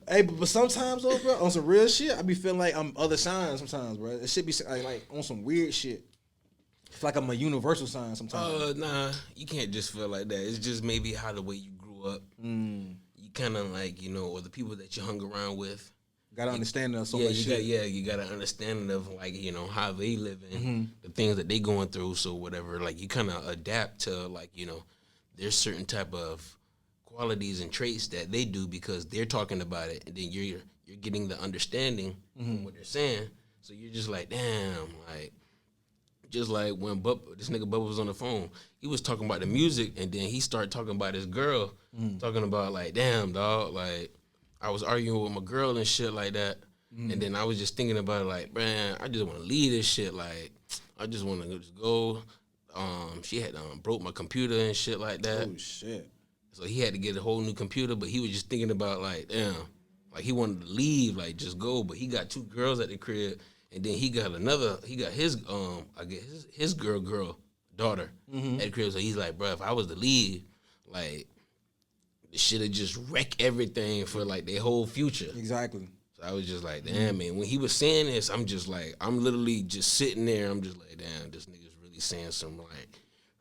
Hey, but sometimes though, bro, on some real shit, I be feeling like I'm other signs sometimes, bro. It should be like on some weird shit. I feel like I'm a universal sign sometimes. Nah, you can't just feel like that. It's just maybe how the way you grew up. You kind of like, you know, or the people that you hung around with. Got to understand of so much shit. You got to understand of like, you know, how they living, the things that they going through. So whatever, like you kind of adapt to like, you know, there's certain type of qualities and traits that they do because they're talking about it, and then you're getting the understanding from what they're saying. So you're just like, damn, like, just like when this nigga Bubba was on the phone, he was talking about the music, and then he started talking about his girl, talking about like, damn, dog, like, I was arguing with my girl and shit like that, and then I was just thinking about it, like, man, I just want to leave this shit, like, I just want to just go. She had broke my computer and shit like that. Oh shit. So he had to get a whole new computer, but he was just thinking about like, damn, like he wanted to leave, like just go, but he got 2 girls at the crib, and then he got his I guess his daughter at the crib. So he's like, bro, if I was to leave, like, the shit would just wreck everything for like their whole future. Exactly. So I was just like, damn, man. When he was saying this, I'm just like, I'm literally just sitting there. I'm just like, damn, this nigga's really saying some like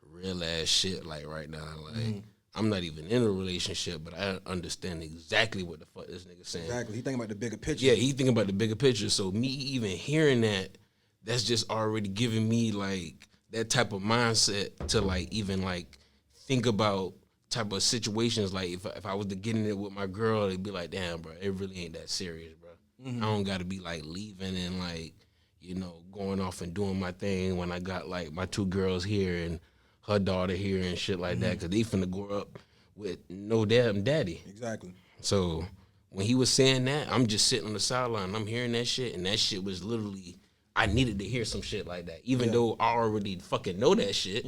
real ass shit like right now, like. I'm not even in a relationship, but I understand exactly what the fuck this nigga saying. Exactly. He thinking about the bigger picture. Yeah, he thinking about the bigger picture. So me even hearing that, that's just already giving me like that type of mindset to like even like think about type of situations. Like if I was to get in it with my girl, it'd be like, damn, bro, it really ain't that serious, bro. I don't got to be like leaving and like, you know, going off and doing my thing when I got like my 2 girls here and her daughter here and shit like that, because they finna grow up with no damn daddy. Exactly. So when he was saying that, I'm just sitting on the sideline. I'm hearing that shit, and that shit was literally, I needed to hear some shit like that. Even though I already fucking know that shit,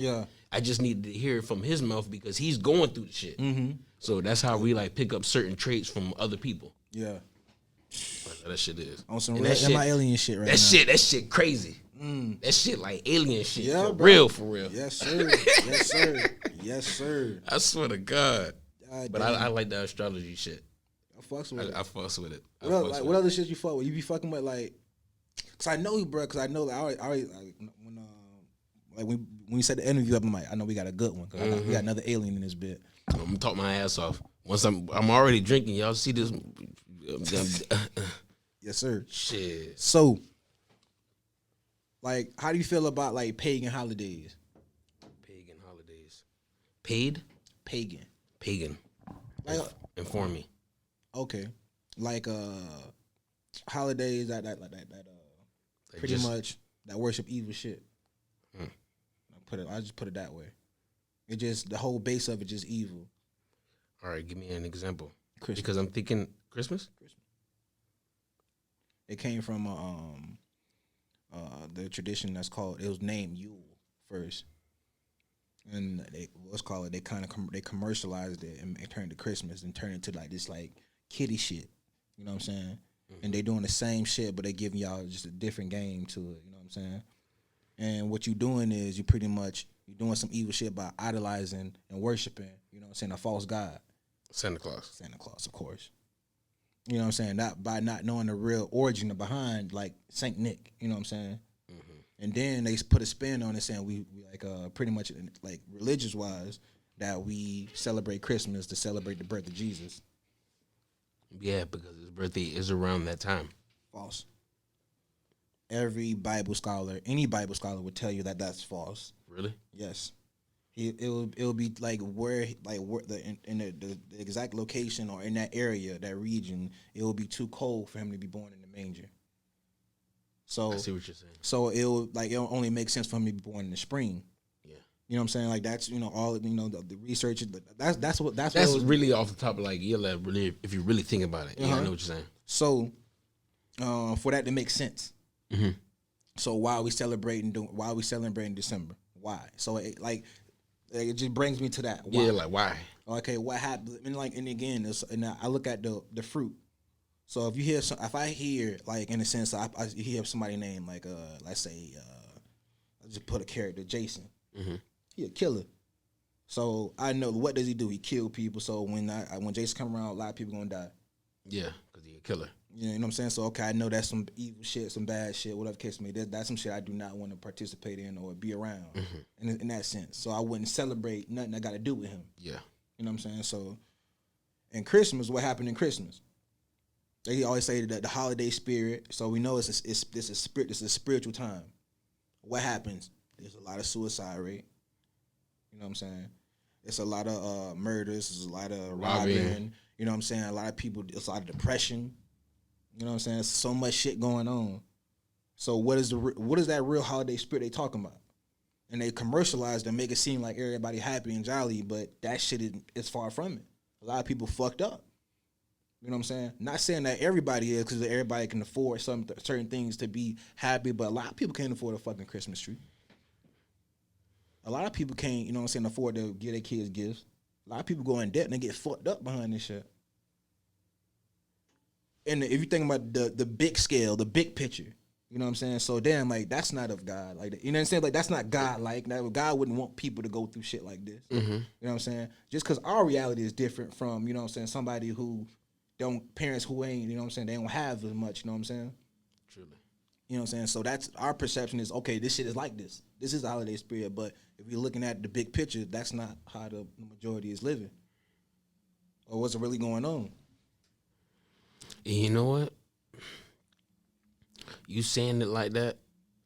I just needed to hear it from his mouth because he's going through the shit. So that's how we like pick up certain traits from other people. Yeah. That's how that shit is. On some real M.I.ALIENS shit right now. That shit crazy. That shit like alien shit. Yeah, for bro. real, for real. Yes, sir. Yes, sir. Yes, sir. I swear to God. But I like the astrology shit. I fucks with it. I fucks with it. What other shit you fuck with? You be fucking with like, cause I know you, bro. Cause I know that I already when you set the interview up, I'm like, I know we got a good one. Cause we got another alien in this bit. I'm gonna talk my ass off. Once I'm already drinking. Y'all see this? Yes, sir. Shit. So, like, how do you feel about like pagan holidays? Pagan holidays. Paid? Pagan. Like, inform me. Okay. Like holidays that pretty much that worship evil shit. I just put it that way. It just the whole base of it just evil. All right, give me an example. Christmas. Because I'm thinking Christmas. It came from the tradition that's called. It was named Yule first, and they commercialized it and turned it to Christmas and turned it to like this like kiddie shit. You know what I'm saying? And they doing the same shit, but they giving y'all just a different game to it. You know what I'm saying? And what you doing is you pretty much you're doing some evil shit by idolizing and worshiping. You know what I'm saying? A false god. Santa Claus, of course. You know what I'm saying? Not by not knowing the real origin behind like Saint Nick. You know what I'm saying? And then they put a spin on it saying we like pretty much like religious wise that we celebrate Christmas to celebrate the birth of Jesus. Yeah, because his birthday is around that time. False. Any Bible scholar would tell you that that's false. Really? Yes. It'll be like where the exact location or in that area, that region, it will be too cold for him to be born in the manger. So I see what you're saying. So it'll only make sense for him to be born in the spring. Yeah. You know what I'm saying? Like that's all the research. That's really off the top of like really if you really think about it. Yeah, I know what you're saying. So for that to make sense. Mm-hmm. So why are we celebrating December? Why? So it just brings me to that. Why? Yeah, like why? Okay, what happened? And again, I look at the fruit. So if I hear like in a sense, I hear somebody named like let's say I just put a character Jason. Mm-hmm. He a killer. So I know what does he do? He kill people. So when Jason come around, a lot of people gonna die. Yeah, because he a killer. You know what I'm saying? So okay, I know that's some evil shit, some bad shit, whatever case may be. That's some shit I do not want to participate in or be around. Mm-hmm. In that sense. So I wouldn't celebrate nothing that got to do with him. Yeah. You know what I'm saying? So in Christmas, what happened in Christmas? They always say that the holiday spirit. So we know it's a spiritual time. What happens? There's a lot of suicide rate. You know what I'm saying? It's a lot of murders. There's a lot of robbing. You know what I'm saying? A lot of people. It's a lot of depression. You know what I'm saying? There's so much shit going on. So what is that real holiday spirit they talking about? And they commercialize and make it seem like everybody happy and jolly, but that shit is far from it. A lot of people fucked up. You know what I'm saying? Not saying that everybody is, because everybody can afford certain things to be happy, but a lot of people can't afford a fucking Christmas tree. A lot of people can't, you know what I'm saying, afford to give their kids gifts. A lot of people go in debt and they get fucked up behind this shit. And if you think about the big scale, the big picture, you know what I'm saying? So damn, like that's not of God. Like you know what I'm saying? Like that's not God. Like God wouldn't want people to go through shit like this. Mm-hmm. You know what I'm saying? Just because our reality is different from, you know what I'm saying, somebody who parents who ain't, you know what I'm saying, they don't have as much. You know what I'm saying? Truly. You know what I'm saying? So that's our perception is okay. This shit is like this. This is the holiday spirit. But if you're looking at the big picture, that's not how the majority is living, or what's really going on. And you know what? You saying it like that,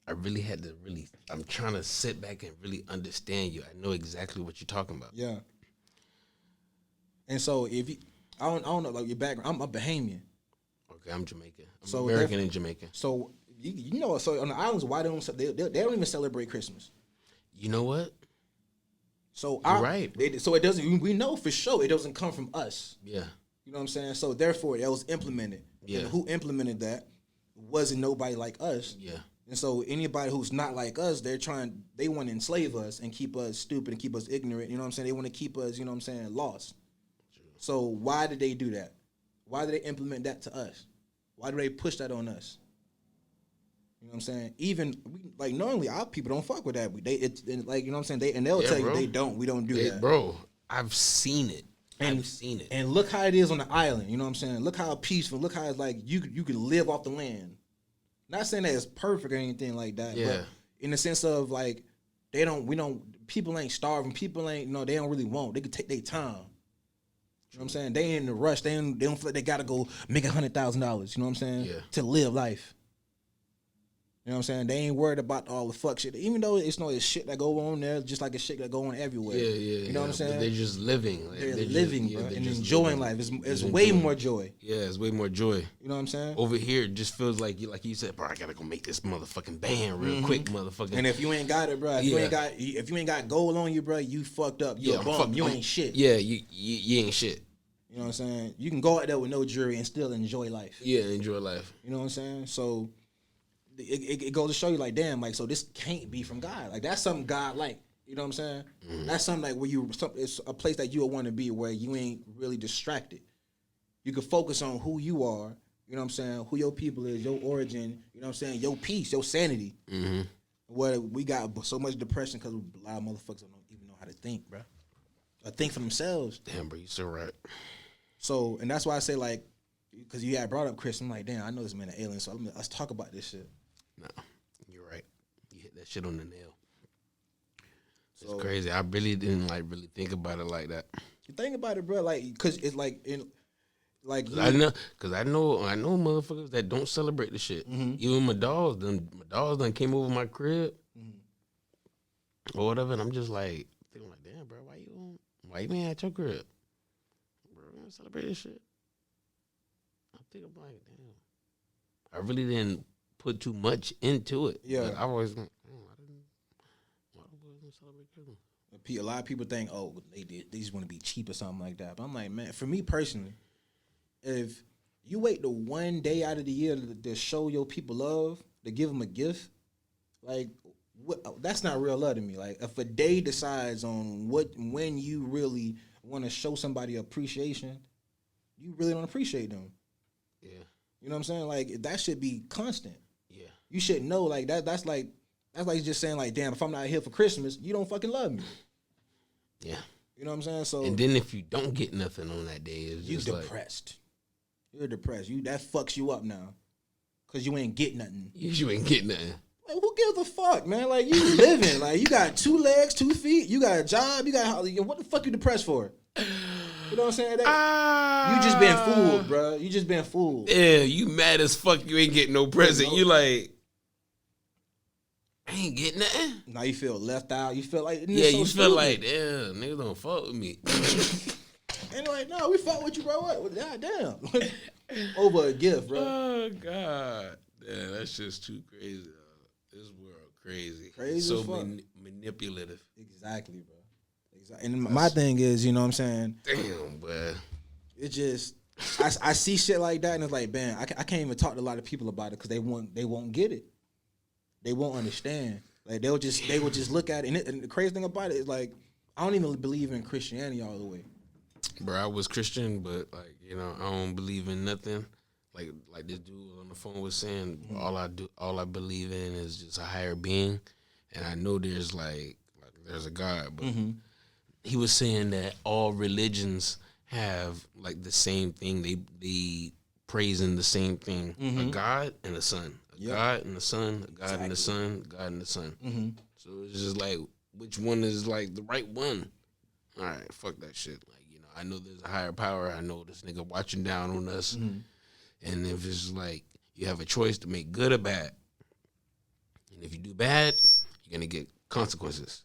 I really had to I'm trying to sit back and really understand you. I know exactly what you're talking about. Yeah. And so if you, I don't know, like your background, I'm a Bahamian. Okay, I'm Jamaican. I'm American and Jamaican. So, you know, so on the islands, why they don't even celebrate Christmas. You know what? So you're right. So it doesn't, we know for sure it doesn't come from us. Yeah. You know what I'm saying? So therefore, it was implemented. Yeah. And who implemented that wasn't nobody like us. Yeah. And so anybody who's not like us, they want to enslave us and keep us stupid and keep us ignorant. You know what I'm saying? They want to keep us, you know what I'm saying, lost. True. So why did they do that? Why did they implement that to us? Why do they push that on us? You know what I'm saying? Even like normally our people don't fuck with that. Like you know what I'm saying? They'll tell you we don't do that. Bro, I've seen it. And, I've seen it. And look how it is on the island. You know what I'm saying? Look how peaceful. Look how it's like you can live off the land. Not saying that it's perfect or anything like that. Yeah. But in the sense of like people ain't starving. People ain't they don't really want. They can take their time. You know what I'm saying? They ain't in a rush. They don't feel like they gotta go make $100,000. You know what I'm saying? Yeah. To live life. You know what I'm saying? They ain't worried about all the fuck shit. Even though it's shit that go on there, just like it's shit that go on everywhere. Yeah. You know what I'm saying? But they're just living. Like, they're living, bro, they're and just enjoying living. life. It's way more joy. Yeah, it's way more joy. You know what I'm saying? Over here, it just feels like you said, bro, I gotta go make this motherfucking band real quick, motherfucker. And if you ain't got it, bro, if you ain't got gold on you, bro, you fucked up. You a bum. You ain't shit. Yeah, you ain't shit. You know what I'm saying? You can go out there with no jewelry and still enjoy life. Yeah, enjoy life. You know what I'm saying? So it goes to show you, like, damn, like, so this can't be from God. Like, that's something God like. You know what I'm saying? That's something like where it's a place that you would want to be where you ain't really distracted. You can focus on who you are. You know what I'm saying? Who your people is, your origin. You know what I'm saying? Your peace, your sanity. Mm-hmm. Where we got so much depression because a lot of motherfuckers don't even know how to think, bro. Or think for themselves. Damn, bro, you so right. So, and that's why I say, like, because you had brought up Chris, I'm like, damn, I know this man an alien, so let's talk about this shit. No, you're right. You hit that shit on the nail. It's So, crazy. I really didn't really think about it like that. You think about it, bro, like, because it's like I know motherfuckers that don't celebrate the shit. Mm-hmm. Even my dogs done came over my crib or whatever, and I'm just like thinking like, damn, bro, why you ain't at your crib? Bro, we don't celebrate this shit. I think I'm like, damn. I really didn't put too much into it. Yeah. But I always like, why don't celebrate Christmas? A lot of people think, oh, they just want to be cheap or something like that. But I'm like, man, for me personally, if you wait the one day out of the year to show your people love, to give them a gift, like, that's not real love to me. Like, if a day decides on when you really want to show somebody appreciation, you really don't appreciate them. Yeah. You know what I'm saying? Like, that should be constant. Yeah. You should know, like, that's like just saying, like, damn, if I'm not here for Christmas, you don't fucking love me. Yeah. You know what I'm saying? So, And then if you don't get nothing on that day, it's you just depressed. You're depressed. That fucks you up now. Cause you ain't get nothing. you ain't getting nothing. Like, who gives a fuck, man? Like, you living. Like, you got 2 legs, 2 feet. You got a job. You got what the fuck you depressed for? You know what I'm saying? You just been fooled, bro. You just been fooled. Yeah, you mad as fuck. You ain't getting no present. You like, I ain't getting nothing. Now you feel left out. You feel like You feel like, damn, niggas don't fuck with me. And like, no, we fuck with you, bro. What? God damn. Over a gift, bro. Oh God, damn, that's just too crazy. This world crazy. Crazy so as fuck. Manipulative. Exactly, bro. Exactly. And my thing is, you know what I'm saying? Damn, boy. It just, I see shit like that, and it's like, man, I can't even talk to a lot of people about it because they won't get it. They won't understand. Like, they will just look at it, and the crazy thing about it is, like, I don't even believe in Christianity all the way. Bro, I was Christian, but like, I don't believe in nothing. Like this dude on the phone was saying, all I believe in is just a higher being, and I know there's there's a God, but he was saying that all religions have like the same thing. They praising the same thing: a God and a Son, God and the Son, a God and the Son, God and the Son. So it's just like, which one is like the right one? All right, fuck that shit. Like, I know there's a higher power. I know this nigga watching down on us. And if it's like you have a choice to make good or bad, and if you do bad, you're going to get consequences.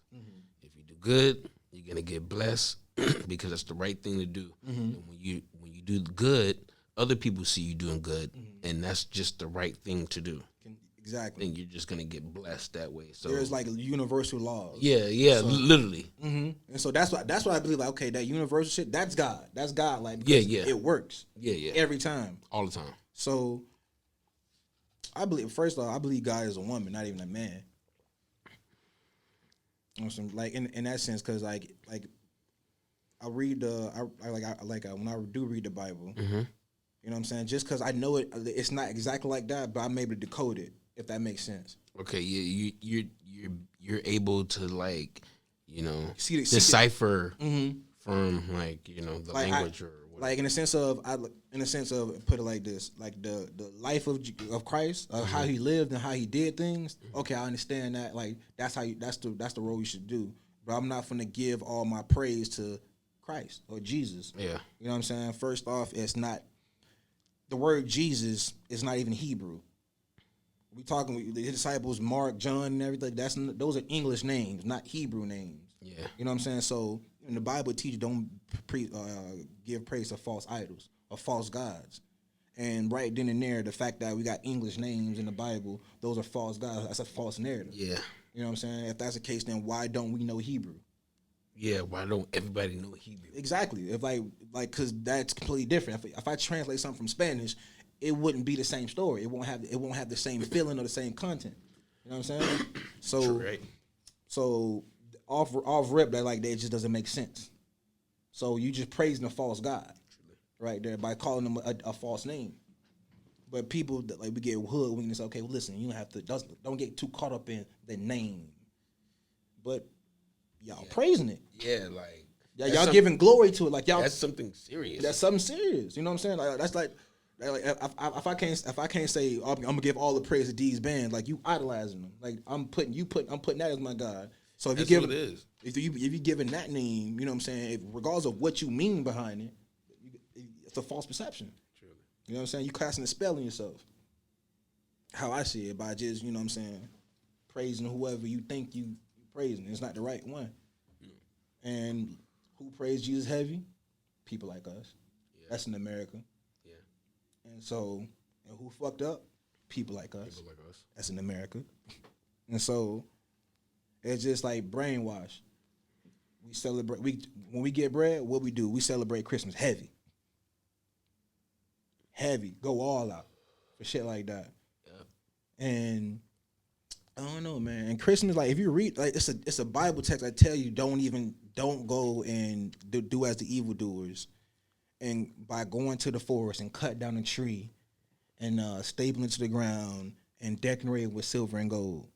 If you do good, you're going to get blessed because that's the right thing to do. And when you do good, other people see you doing good, and that's just the right thing to do. Exactly. And you're just going to get blessed that way. So there's like universal laws. Yeah, so, literally. And so that's what I believe. Like, okay, that universal shit, that's God. That's God. Like, it works. Yeah. Every time. All the time. So I believe, first of all, I believe God is a woman, not even a man. Like in that sense, because like I read when I do read the Bible, you know what I'm saying? Just because I know it's not exactly like that, but I'm able to decode it, if that makes sense. Okay, yeah, you're able to, like, See decipher confirm like the Like, language or whatever. Like in the sense of put it like this, like the life of Christ, how he lived and how he did things. Okay, I understand that. Like that's the role you should do. But I'm not gonna give all my praise to Christ or Jesus. Yeah. You know what I'm saying? First off, it's not the word Jesus is not even Hebrew. We talking with the disciples Mark, John, and everything. Those are English names, not Hebrew names. Yeah. You know what I'm saying? So in the Bible, teaches don't give praise to false idols or false gods. And right then and there, the fact that we got English names in the Bible, those are false gods. That's a false narrative. Yeah. You know what I'm saying? If that's the case, then why don't we know Hebrew? Yeah, why don't everybody know Hebrew? Exactly. If because that's completely different. If I translate something from Spanish, it wouldn't be the same story. It won't have the same feeling or the same content. You know what I'm saying? So, True, right? So off rip, that just doesn't make sense. So you just praising a false god, right there by calling them a false name. But people we get hoodwinked and say, okay, well, listen, you don't get too caught up in the name. But y'all praising it. Yeah, like y'all giving glory to it. Like y'all, that's something serious. That's something serious. You know what I'm saying? Like that's like if I can't say I'm gonna give all the praise to DeezBandz, like you idolizing them. Like I'm putting that as my God. So if you if you giving that name, you know what I'm saying, regardless of what you mean behind it, it's a false perception. Truly. You know what I'm saying? You casting a spell on yourself. How I see it, by just, you know what I'm saying, praising whoever you think you praising. It's not the right one. And who praised Jesus heavy? People like us. Yeah. That's in America. Yeah. And who fucked up? People like us. People like us. That's in America. And so it's just like brainwash. We celebrate. When we get bread, what we do? We celebrate Christmas heavy. Heavy. Go all out for shit like that. Yeah. And I don't know, man. And Christmas, like if you read, like it's a Bible text. I tell you, don't go and do as the evildoers, and by going to the forest and cut down a tree, and staple it to the ground and decorate it with silver and gold.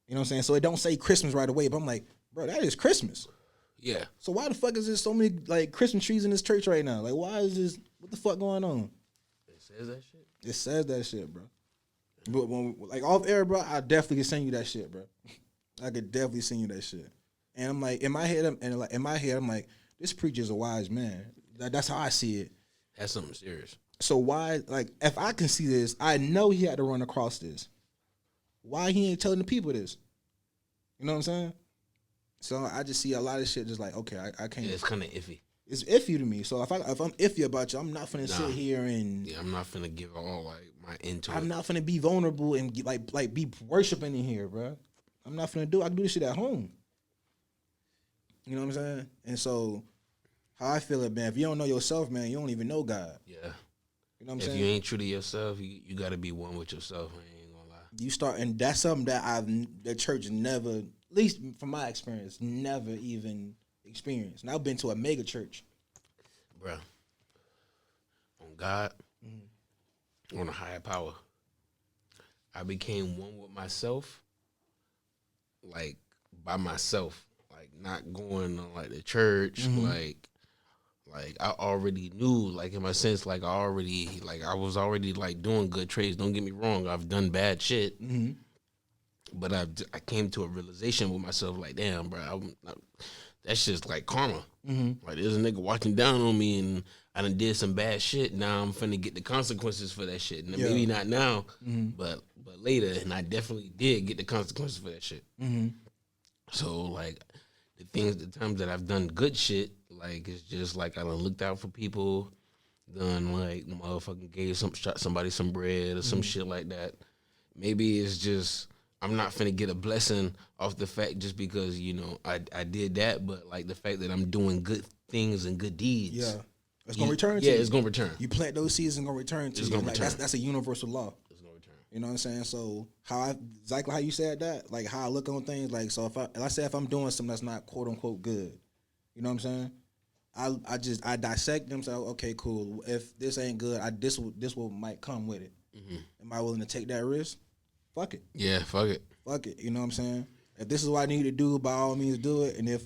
You know what I'm saying? So it don't say Christmas right away, but I'm like, bro, that is Christmas. Yeah. So why the fuck is there so many like Christmas trees in this church right now? Like, why is this? What the fuck going on? It says that shit. It says that shit, bro. But when like off air, bro, I definitely can send you that shit, bro. I could definitely send you that shit. And I'm like, in my head, I'm like, this preacher's a wise man. That's how I see it. That's something serious. So why, like, if I can see this, I know he had to run across this. Why he ain't telling the people this? You know what I'm saying? So I just see a lot of shit just like, okay, I can't. Yeah, it's kind of iffy. It's iffy to me. So if I'm iffy about you, I'm not finna sit here and. Yeah, I'm not finna give all like my into it. I'm not finna be vulnerable and like be worshiping in here, bro. I'm not finna do. I can do this shit at home. You know what I'm saying? And so, how I feel it, man. If you don't know yourself, man, you don't even know God. Yeah. You know what I'm saying? If you ain't true to yourself, you got to be one with yourself. I ain't gonna lie. You start, and that's something that the church never, at least from my experience, never even experienced. And I've been to a mega church, bro. On God, on a higher power, I became one with myself, like by myself, like not going on like the church, like I already knew, like in my sense, like I was already like doing good trades. Don't get me wrong, I've done bad shit, but I came to a realization with myself, like damn, bro, that's just like karma. Like there's a nigga watching down on me, and I done did some bad shit. Now I'm finna get the consequences for that shit. And maybe not now, but later, and I definitely did get the consequences for that shit. So like the times that I've done good shit, like it's just like I done looked out for people, done like motherfucking gave somebody some bread or some shit like that. Maybe it's just I'm not finna get a blessing off the fact just because, you know, I did that, but like the fact that I'm doing good things and good deeds. Yeah. It's gonna return to you. Yeah, it's gonna return. You plant those seeds, it's gonna return to you. Like, that's a universal law. It's gonna return. You know what I'm saying? So exactly how you said that, like how I look on things, like so if I'm doing something that's not quote unquote good, you know what I'm saying? I dissect them. So okay, cool. If this ain't good, this will might come with it. Am I willing to take that risk? Fuck it. Yeah, fuck it. Fuck it. You know what I'm saying? If this is what I need to do, by all means, do it. And if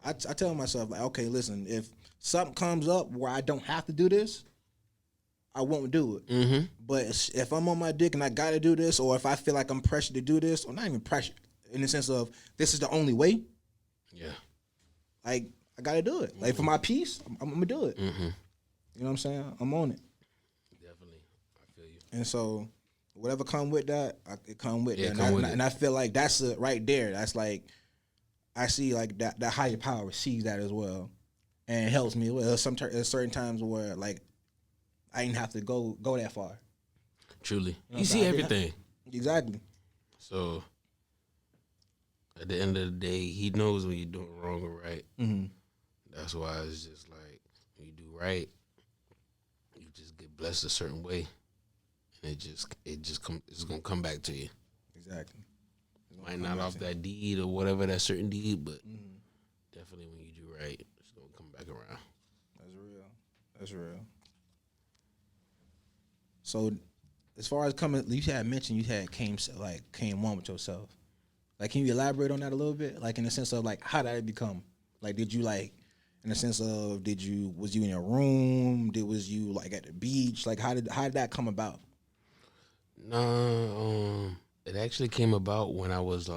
I tell myself, like, okay, listen, if something comes up where I don't have to do this, I won't do it. Mm-hmm. But if I'm on my dick and I got to do this, or if I feel like I'm pressured to do this, or not even pressured, in the sense of this is the only way, Yeah. like, I got to do it. Like, for my peace, I'm going to do it. Mm-hmm. You know what I'm saying? I'm on it. Definitely. I feel you. And so, whatever come with that, it come with Yeah, that. come with it. And I feel like that's right there. That's like, I see like that higher power sees that as well, and it helps me. Well, there's certain times where like I didn't have to go that far. Truly. know, You so see I did- everything. Exactly. So at the end of the day, he knows when you're doing wrong or right. Mm-hmm. That's why it's just like when you do right, you just get blessed a certain way, and it's gonna come back to you. Exactly. Might not off that deed or whatever that certain deed, but definitely when you do right, it's gonna come back around. That's real. That's real. So, as far as coming, you had mentioned you came one with yourself. Like, can you elaborate on that a little bit? Like, in the sense of like, how did it become? Like, did you like, in the sense of, was you in a room? Was you like at the beach? Like, how did that come about? No, it actually came about when I was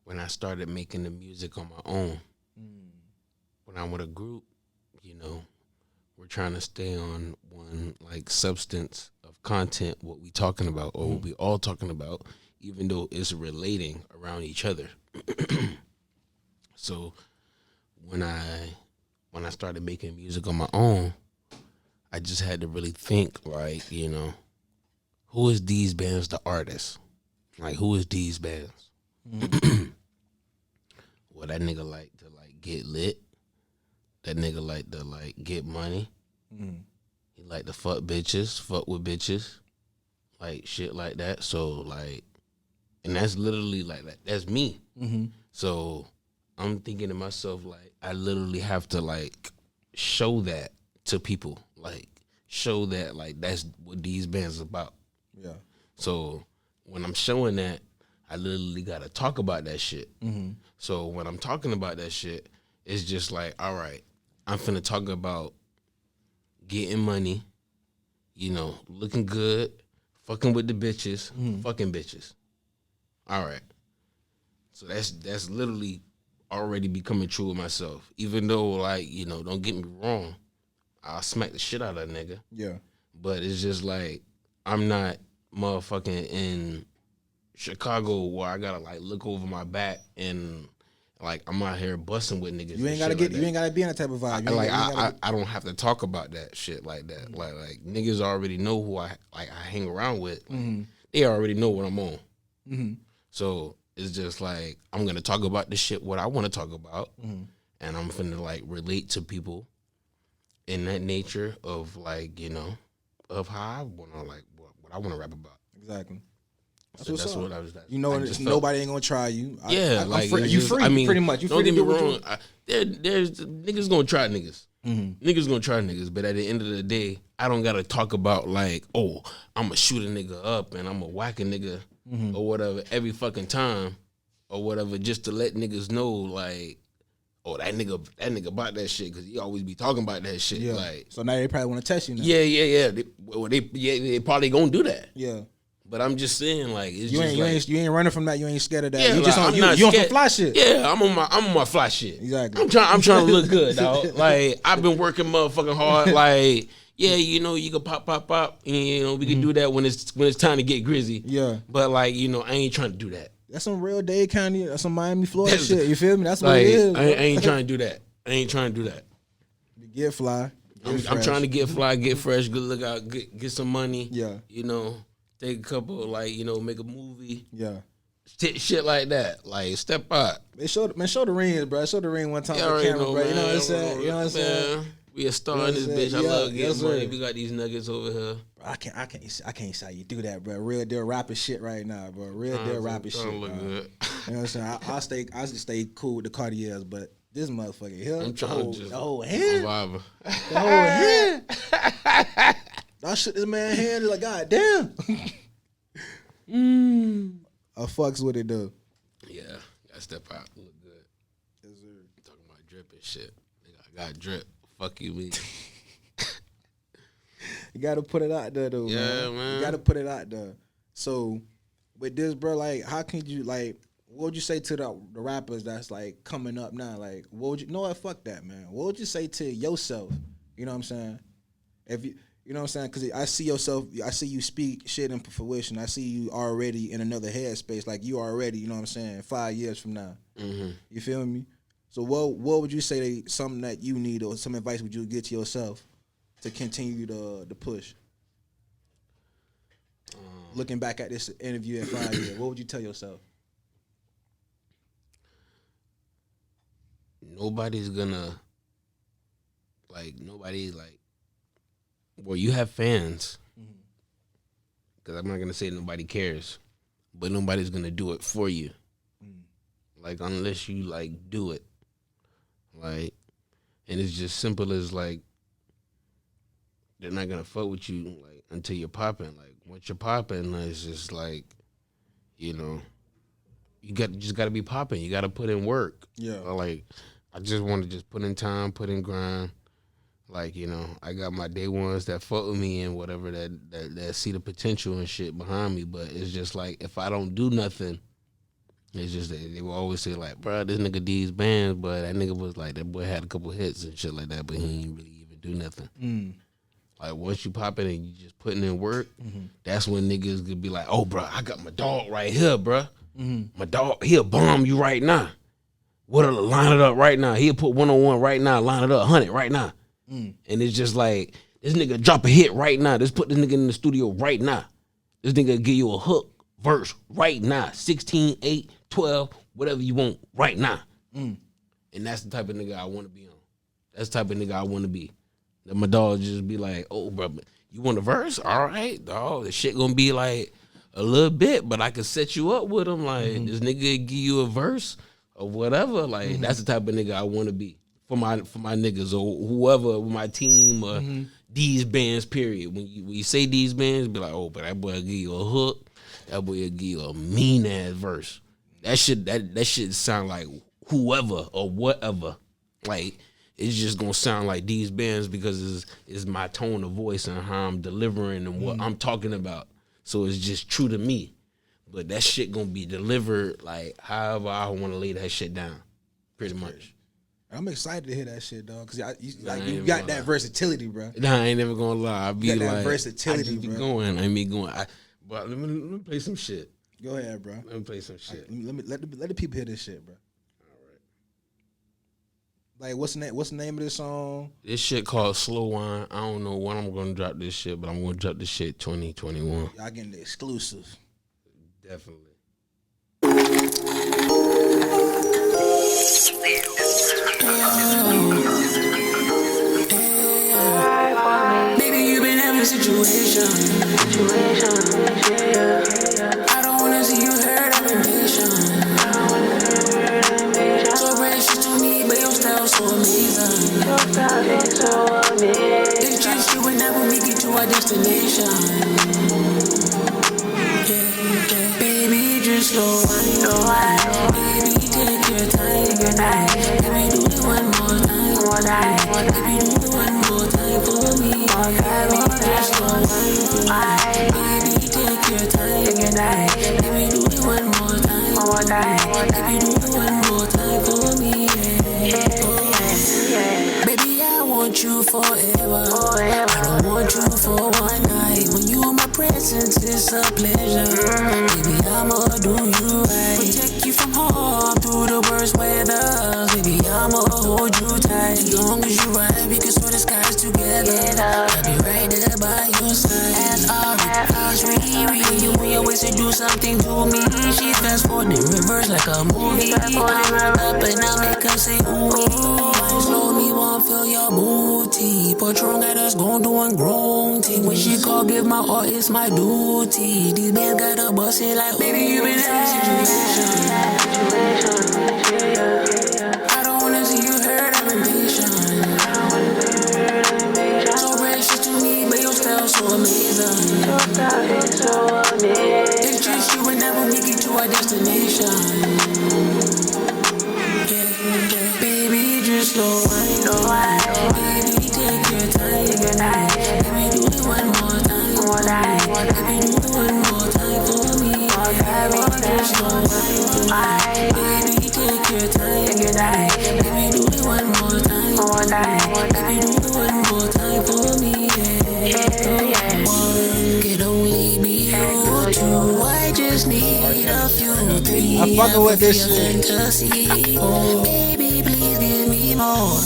when I started making the music on my own. When I'm with a group, you know, we're trying to stay on one like substance of content, what we talking about or what we all talking about, even though it's relating around each other. So when I started making music on my own, I just had to really think like, you know, who is DeezBandz the artist? Like, who is DeezBandz? Well, that nigga like to like get lit. That nigga like to like get money. He like to fuck bitches, fuck with bitches, like shit like that. So like, and that's literally like that. That's me. So I'm thinking to myself like, I literally have to like show that to people, like show that like that's what DeezBandz is about. Yeah. So when I'm showing that, I literally gotta talk about that shit. So when I'm talking about that shit, it's just like, all right, I'm finna talk about getting money, you know, looking good, fucking with the bitches, fucking bitches. All right. So that's literally already becoming true of myself. Even though, like, you know, don't get me wrong, I'll smack the shit out of that nigga. Yeah. But it's just like, I'm not motherfucking in Chicago where I gotta like look over my back and like I'm out here busting with niggas. You ain't gotta get. You ain't gotta be in that type of vibe. I don't have to talk about that shit like that. Like niggas already know who I hang around with. Like, they already know what I'm on. So it's just like I'm gonna talk about the shit what I want to talk about, and I'm finna like relate to people in that nature of like, you know, of how I wanna like what I wanna rap about. Exactly. So that's what I was. You know, nobody ain't gonna try you. Like you free. I mean, pretty much. You don't free get to me do what wrong. There's niggas gonna try niggas. Niggas gonna try niggas, but at the end of the day, I don't gotta talk about like, oh, I'm gonna shoot a nigga up and I'm gonna whack a nigga or whatever every fucking time or whatever, just to let niggas know like, oh, that nigga about that shit because he always be talking about that shit. Yeah. Like, So now they probably want to test you now. yeah. They probably gonna do that. Yeah. But I'm just saying, like, it's You just ain't running from that. You ain't scared of that. Yeah, you just like, on I'm not you on some scared. fly shit. Yeah, I'm on my fly shit. Exactly. I'm trying to look good, dog. Like, I've been working motherfucking hard. Like, yeah, you know, you can pop, and you know, we can do that when it's time to get grizzy. Yeah. But like, you know, I ain't trying to do that. That's some real Dade County, that's some Miami, Florida That's- shit. You feel me? That's what Like, it is. I ain't trying to do that. I ain't trying to do that. Get fly. I'm trying to get fly, get fresh, good look out, get some money. Yeah. You know, take a couple, like, you know, make a movie. Yeah. Shit like that. Like, step out. Show the rings, bro. Show the ring one time You on the already camera, know, bro. You know man. what I'm saying? You know what I'm saying? Man, we a star You in know this what I'm bitch. I saying? love Yeah, getting yes, money. sir. We got these nuggets over here. I can't say you do that, bro. Real deal rapping shit right now, bro. Real deal rapping shit. Trying to look bro. good. You know what I'm saying? I just stay cool with the Cartiers, but this motherfucker here, I'm trying to just the whole hand, revive her. the whole hand. I shook this man's hand. It's like, God damn. I fucks with it though. step out, look good. Yes, sir. Talking about drip and shit. Nigga, I got drip. Fuck you, me. You gotta put it out there though, man. You gotta put it out there. So with this, bro, like, how can you, like, what would you say to the rappers that's like coming up now? Like, what would you? No, fuck that, man. What would you say to yourself? You know what I'm saying? If you know what I'm saying? Because I see yourself, I see you speak shit into fruition. I see you already in another headspace. Like, you already, you know what I'm saying? 5 years from now, you feel me? So what would you say something that you need, or some advice would you give to yourself to continue the push? Looking back at this interview in 5 years, what would you tell yourself? Nobody's gonna, well, you have fans, because I'm not gonna say nobody cares, but nobody's gonna do it for you, like, unless you, like, do it, like, and it's just simple as, like, they're not gonna fuck with you, like, until you're popping. Like, once you're popping, it's just like, you know, you just gotta be popping. You gotta put in work. Yeah. Like, I just want to just put in time, put in grind. Like, you know, I got my day ones that fuck with me and whatever, that see the potential and shit behind me. But it's just like, if I don't do nothing, it's just they will always say, like, bro, this nigga DeezBandz, but that nigga was like, that boy had a couple hits and shit like that, but he ain't really even do nothing. Like, once you pop it and you just putting in work, that's when niggas could be like, oh, bro, I got my dog right here, bro. My dog, he'll bomb you right now. What'll line it up right now? He'll put 1-on-1 right now, line it up 100 right now. And it's just like, this nigga drop a hit right now. Just put this nigga in the studio right now. This nigga give you a hook verse right now. 16, 8, 12, whatever you want right now. And that's the type of nigga I want to be on. That's the type of nigga I want to be. That my dog just be like, oh, bro, you want a verse? All right, dog. The shit gonna be like a little bit, but I can set you up with him. Like, this nigga give you a verse or whatever. Like, that's the type of nigga I want to be for my niggas or whoever, my team or DeezBandz, period. When you say DeezBandz, be like, oh, but that boy will give you a hook. That boy will give you a mean ass verse. That shit sound like whoever or whatever. Like, it's just gonna sound like DeezBandz because it's my tone of voice and how I'm delivering and what I'm talking about. So it's just true to me. But that shit gonna be delivered like however I want to lay that shit down, pretty much. I'm excited to hear that shit, dog, because you got that versatility, bro. Nah, I ain't never gonna lie. I be got that like, versatility, I just be bro. going. I be going. But let me play some shit. Go ahead, bro. Let me play some shit. Let the people hear this shit, bro. Like, what's the name of this song? This shit called Slow Wine. I don't know when I'm gonna drop this shit, but I'm gonna drop this shit 2021. Y'all getting the exclusive. Definitely. Baby, you been having a situation. I don't wanna see you hurt, I've been patient. So precious to me, but your style so amazing. It's just you and I when we get to our destination. Yeah. Baby, just slow wine. Baby, take your time. Baby, do it one more time. Baby, do it one more time for me. Baby, just slow wine. Baby, take your time. Baby, do it one more time. Baby, do it one more time for me. Baby, I want you forever. I don't want you for one night. When you in my presence, it's a pleasure. Baby, I'ma do you right. Protect you from harm through the worst weather. Baby, I'ma hold you tight. As long as you ride, we can soar the skies together. I'll be right there by your side. As our Riri, when you always to do something to me. She fast forward in reverse like a movie. I'm up and I'll make her say ooh. Slow me, won't feel your booty. Patron got us going doing grown thing. When she call, give my all, it's my duty. These bands got a bust it like, baby, you been in a situation. I don't wanna see you hurt, I've been patient. So precious to me, but your style so amazing. It's just you and I whenever we get to our destination. Yeah. Baby, just slow wine. Baby, take your time. Baby, do it one more time. Baby, do it one more time for me. Baby, just slow wine. Baby, take your time. Baby, do it one more time. Baby, do it one more time for me. One could only be you two. I just need a few, three. I fucking with this shit. Fantasy. Oh, baby, please give me more.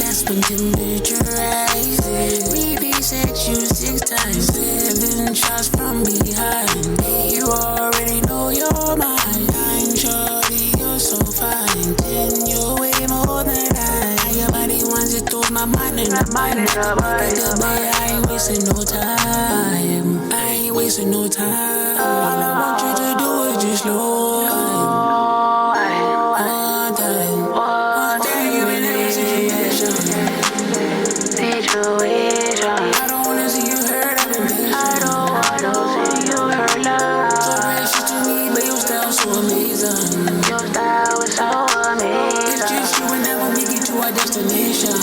That's when temperature rises. Repeat sex you 6 times. 7 shots from behind. You already know you're mine. 9 shorty, you're so fine. 10, you're way more than I. Your body wants it through my mind and my mind. I ain't wasting no time. I ain't wasting no time. All I want you to do is just slow. I don't wanna see you hurt. I don't wanna see you hurt. So precious to me, but your style so amazing. Your style is so amazing. It's just you whenever we get to our destination.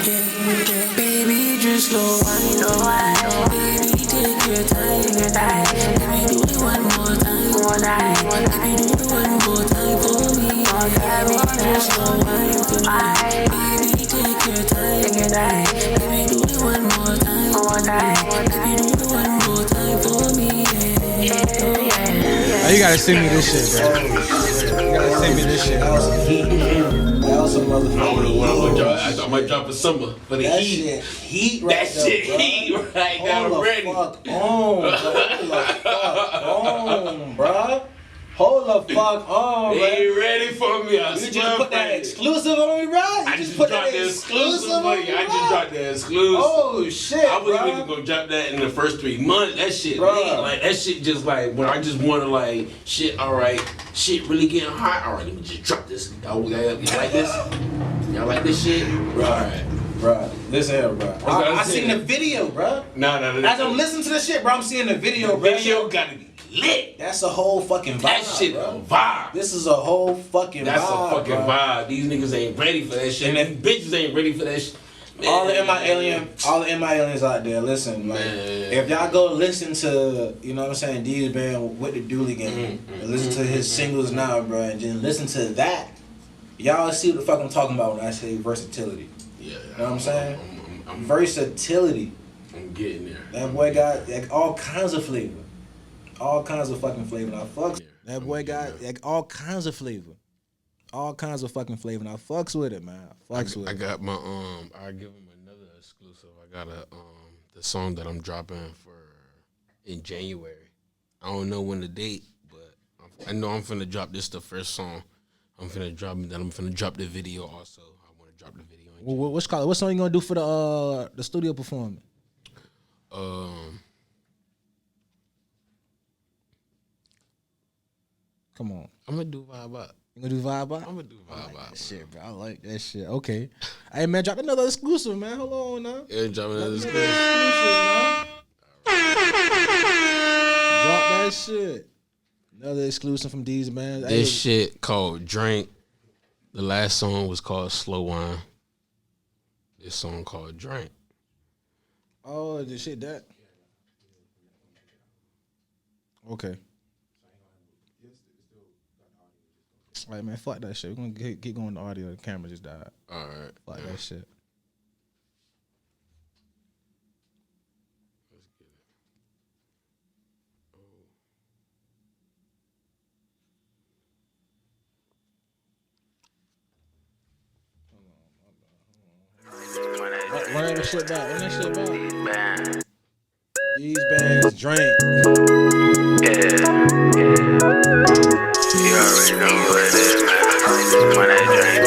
Yeah. Baby, just slow wine. Baby, take your time. Baby, do it one more time. Baby, do it one more time for me. Baby, just slow wine for me. Baby, take your time. Baby, do it one more time. Baby, do it one more time for me. Oh, you gotta send me this shit, bro. You gotta send me this shit. That was some heat. That was some motherfucking. I might drop a summer for the That heat. shit heat right That there, shit bro. heat right now, Hold ready. the fuck on, bro. Hold the fuck on, bro. Hold the fuck on, They bro. ain't ready for me. I You just swear put that for you. exclusive on me, bro? I just dropped the exclusive for you. I just dropped the exclusive. Oh shit, I wasn't bro. even gonna drop that in the first 3 months. That shit Bruh. lit. Like that shit just like when I just wanna like shit, alright, shit really getting hot. Alright, let me just drop this. Y'all like this? Y'all like this shit? Alright. Bro, listen here, bro. what I'm I seen saying. the video, bro. No. As I'm listening to the shit, bro, I'm seeing the video, bro. Video gotta be lit. That's a whole fucking vibe, That shit a bro. vibe. This is a whole fucking That's vibe, a fucking bro. vibe. These niggas ain't ready for that shit. And them bitches ain't ready for that shit. All the M.I.ALIENs out there, listen, like, Man. if y'all go listen to, you know what I'm saying, DeezBandz with the Dooligan, and listen to his singles now, bro, and then listen to that, y'all see what the fuck I'm talking about when I say versatility. Yeah. You know what I'm saying? I'm Versatility. I'm getting there. That boy got like all kinds of flavor. All kinds of fucking flavor. And I fucks. That boy got like all kinds of flavor. All kinds of fucking flavor. And I fucks with it, man. I fucks with I it. got my I give him another exclusive. I got the song that I'm dropping in January. I don't know when the date, but I know I'm finna drop this the first song. I'm finna drop the video also. I want to drop the video. What song you gonna do for the studio performance? Come on. I'm gonna do Vibe Up. You gonna do Vibe Up? I'm gonna do Vibe Up. Shit, bro. I like that shit. Okay. Hey, man, drop another exclusive, man. Hold on now. Yeah, dropping another Drop exclusive. that shit. Another exclusive from DeezBandz. This shit called Drink. The last song was called Slow Wine. This song called Drink. Oh, the shit that. Okay. All right, man. Fuck that shit. We're gonna keep going. The audio. The camera just died. All right. Fuck that shit. Run that shit back. Run that shit back. DeezBandz Drink. You already know what it is, man. When I drink,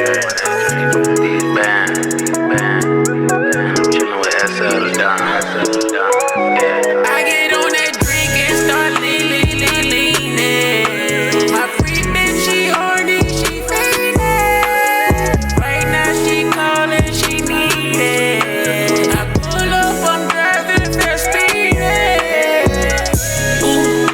DeezBandz. I'm chillin' with SL Don. Yeah. I get on that drink and start leaning. My free bitch, she horny, she faded. Right now she calling, she needed. I pull up, I'm driving fast speeding. Ooh,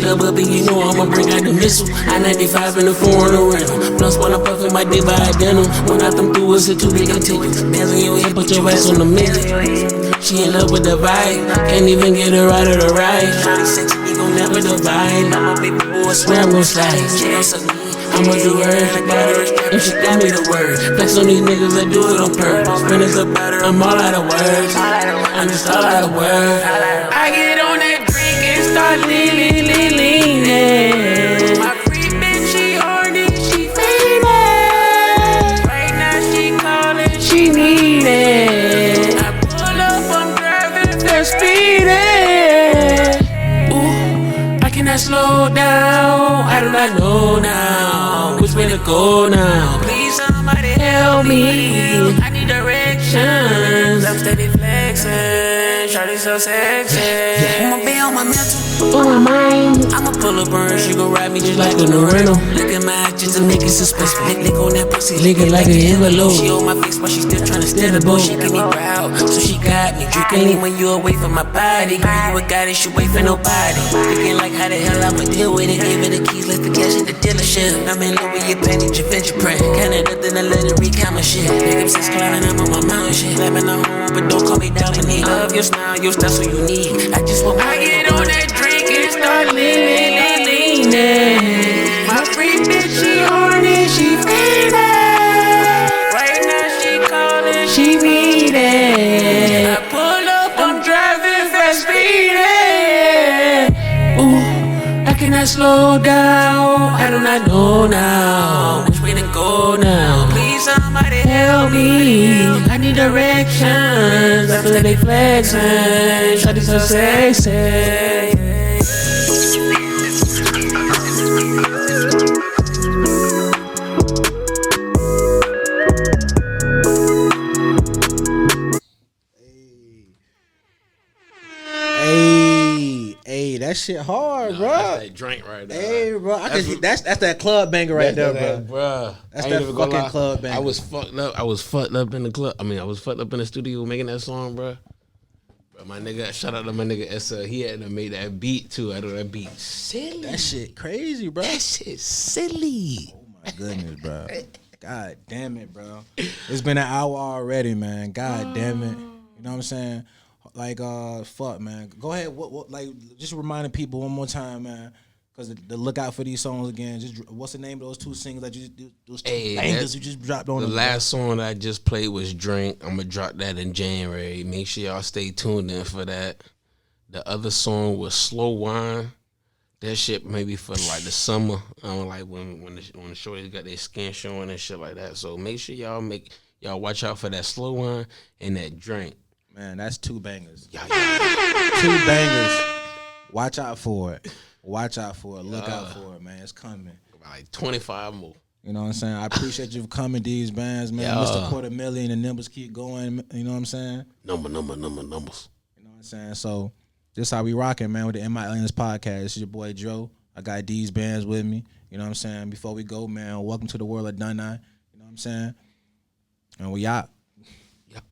club up and you know I'ma bring out the missile. I-95 in the foreign rental. Plus when I'm puffing my dick by a denim. When I come through, it's a too big continue. Bands on your head, put your ass on the middle. She in love with the vibe. Can't even get her out of the ride. Shawty sexy, we gon' never divide. I'm a baby boy, I swear I'm gon' slide. She gon' suck me. I'ma do her, I got her, and she got me the word. Flex on these niggas that do it on purpose. When it's about her, I'm all out of words. I'm just all out of words. I get on that drink and start leaning. My free bitch, she horny, she famous. Right now she calling, she need it. I pull up, I'm driving, they're speeding. Ooh, I cannot slow down, I do not know now which way to go now. Please somebody help me, I need directions. I'm steady flexing, shawty so sexy. I'ma be on my mental, on my mind. I'ma pull up her, she gon' ride me just like a rental. Look at my eyes just to make it suspicious. Lick on that pussy, licking like an envelope. She on my face but she still tryna steal the boat. She give me proud, so she got me drinking lean when you away from my body. Girl, you a goddess, you wait for nobody. Thinking like how the hell I'ma deal with it. Give her the keys, let the cash at the dealership. I'm in love with your penny, your venture print. Kinda nothing to let it recount my shit. Pick up 6 climbing, I'm on my mountain shit. Slamming on home, but don't call me Dominique. Love your smile, your stuff's what you need. I just want I get on that drink and start leaning. My free bitch, she horny, she famous. Right now she calling, she needing. I pull up, I'm driving fast speeding. Ooh, I cannot slow down, I do not know now which way to go now. Please somebody help me, I need directions. I feel like they flexing, shawty so sexy. Hey, that shit hard, bro. That's that drink right there. Hey, bro, that's that club banger right there, bro. That's that fucking club banger. I was fucked up. I was fucked up in the club. I was fucked up in the studio making that song, bro. But my nigga, shout out to my nigga SL. He had to make that beat too. I know that beat silly. That shit crazy, bro. That shit silly. Oh my goodness, bro. God damn it, bro. It's been an hour already, man. God damn it. You know what I'm saying? Like, fuck, man. Go ahead. What like, just reminding people one more time, man. Because the look out for these songs again. Just what's the name of those 2 singles that you those 2 bangers you just dropped on the them? last song that I just played was Drink. I'm gonna drop that in January. Make sure y'all stay tuned in for that. The other song was Slow Wine. That shit maybe for like the summer. Like when the shorties got their skin showing and shit like that. So make sure y'all watch out for that Slow Wine and that Drink. Man, that's 2 bangers. Yeah. 2 bangers. Watch out for it. Watch out for it. Look out for it, man. It's coming. Like 25 more. You know what I'm saying? I appreciate you for coming, DeezBandz, man. Mr. $250,000, the numbers keep going. You know what I'm saying? Numbers. You know what I'm saying? So this how we rocking, man, with the M.I.ALIENS podcast. This is your boy Joe. I got DeezBandz with me. You know what I'm saying? Before we go, man, welcome to the world of Dunai. You know what I'm saying? And we out.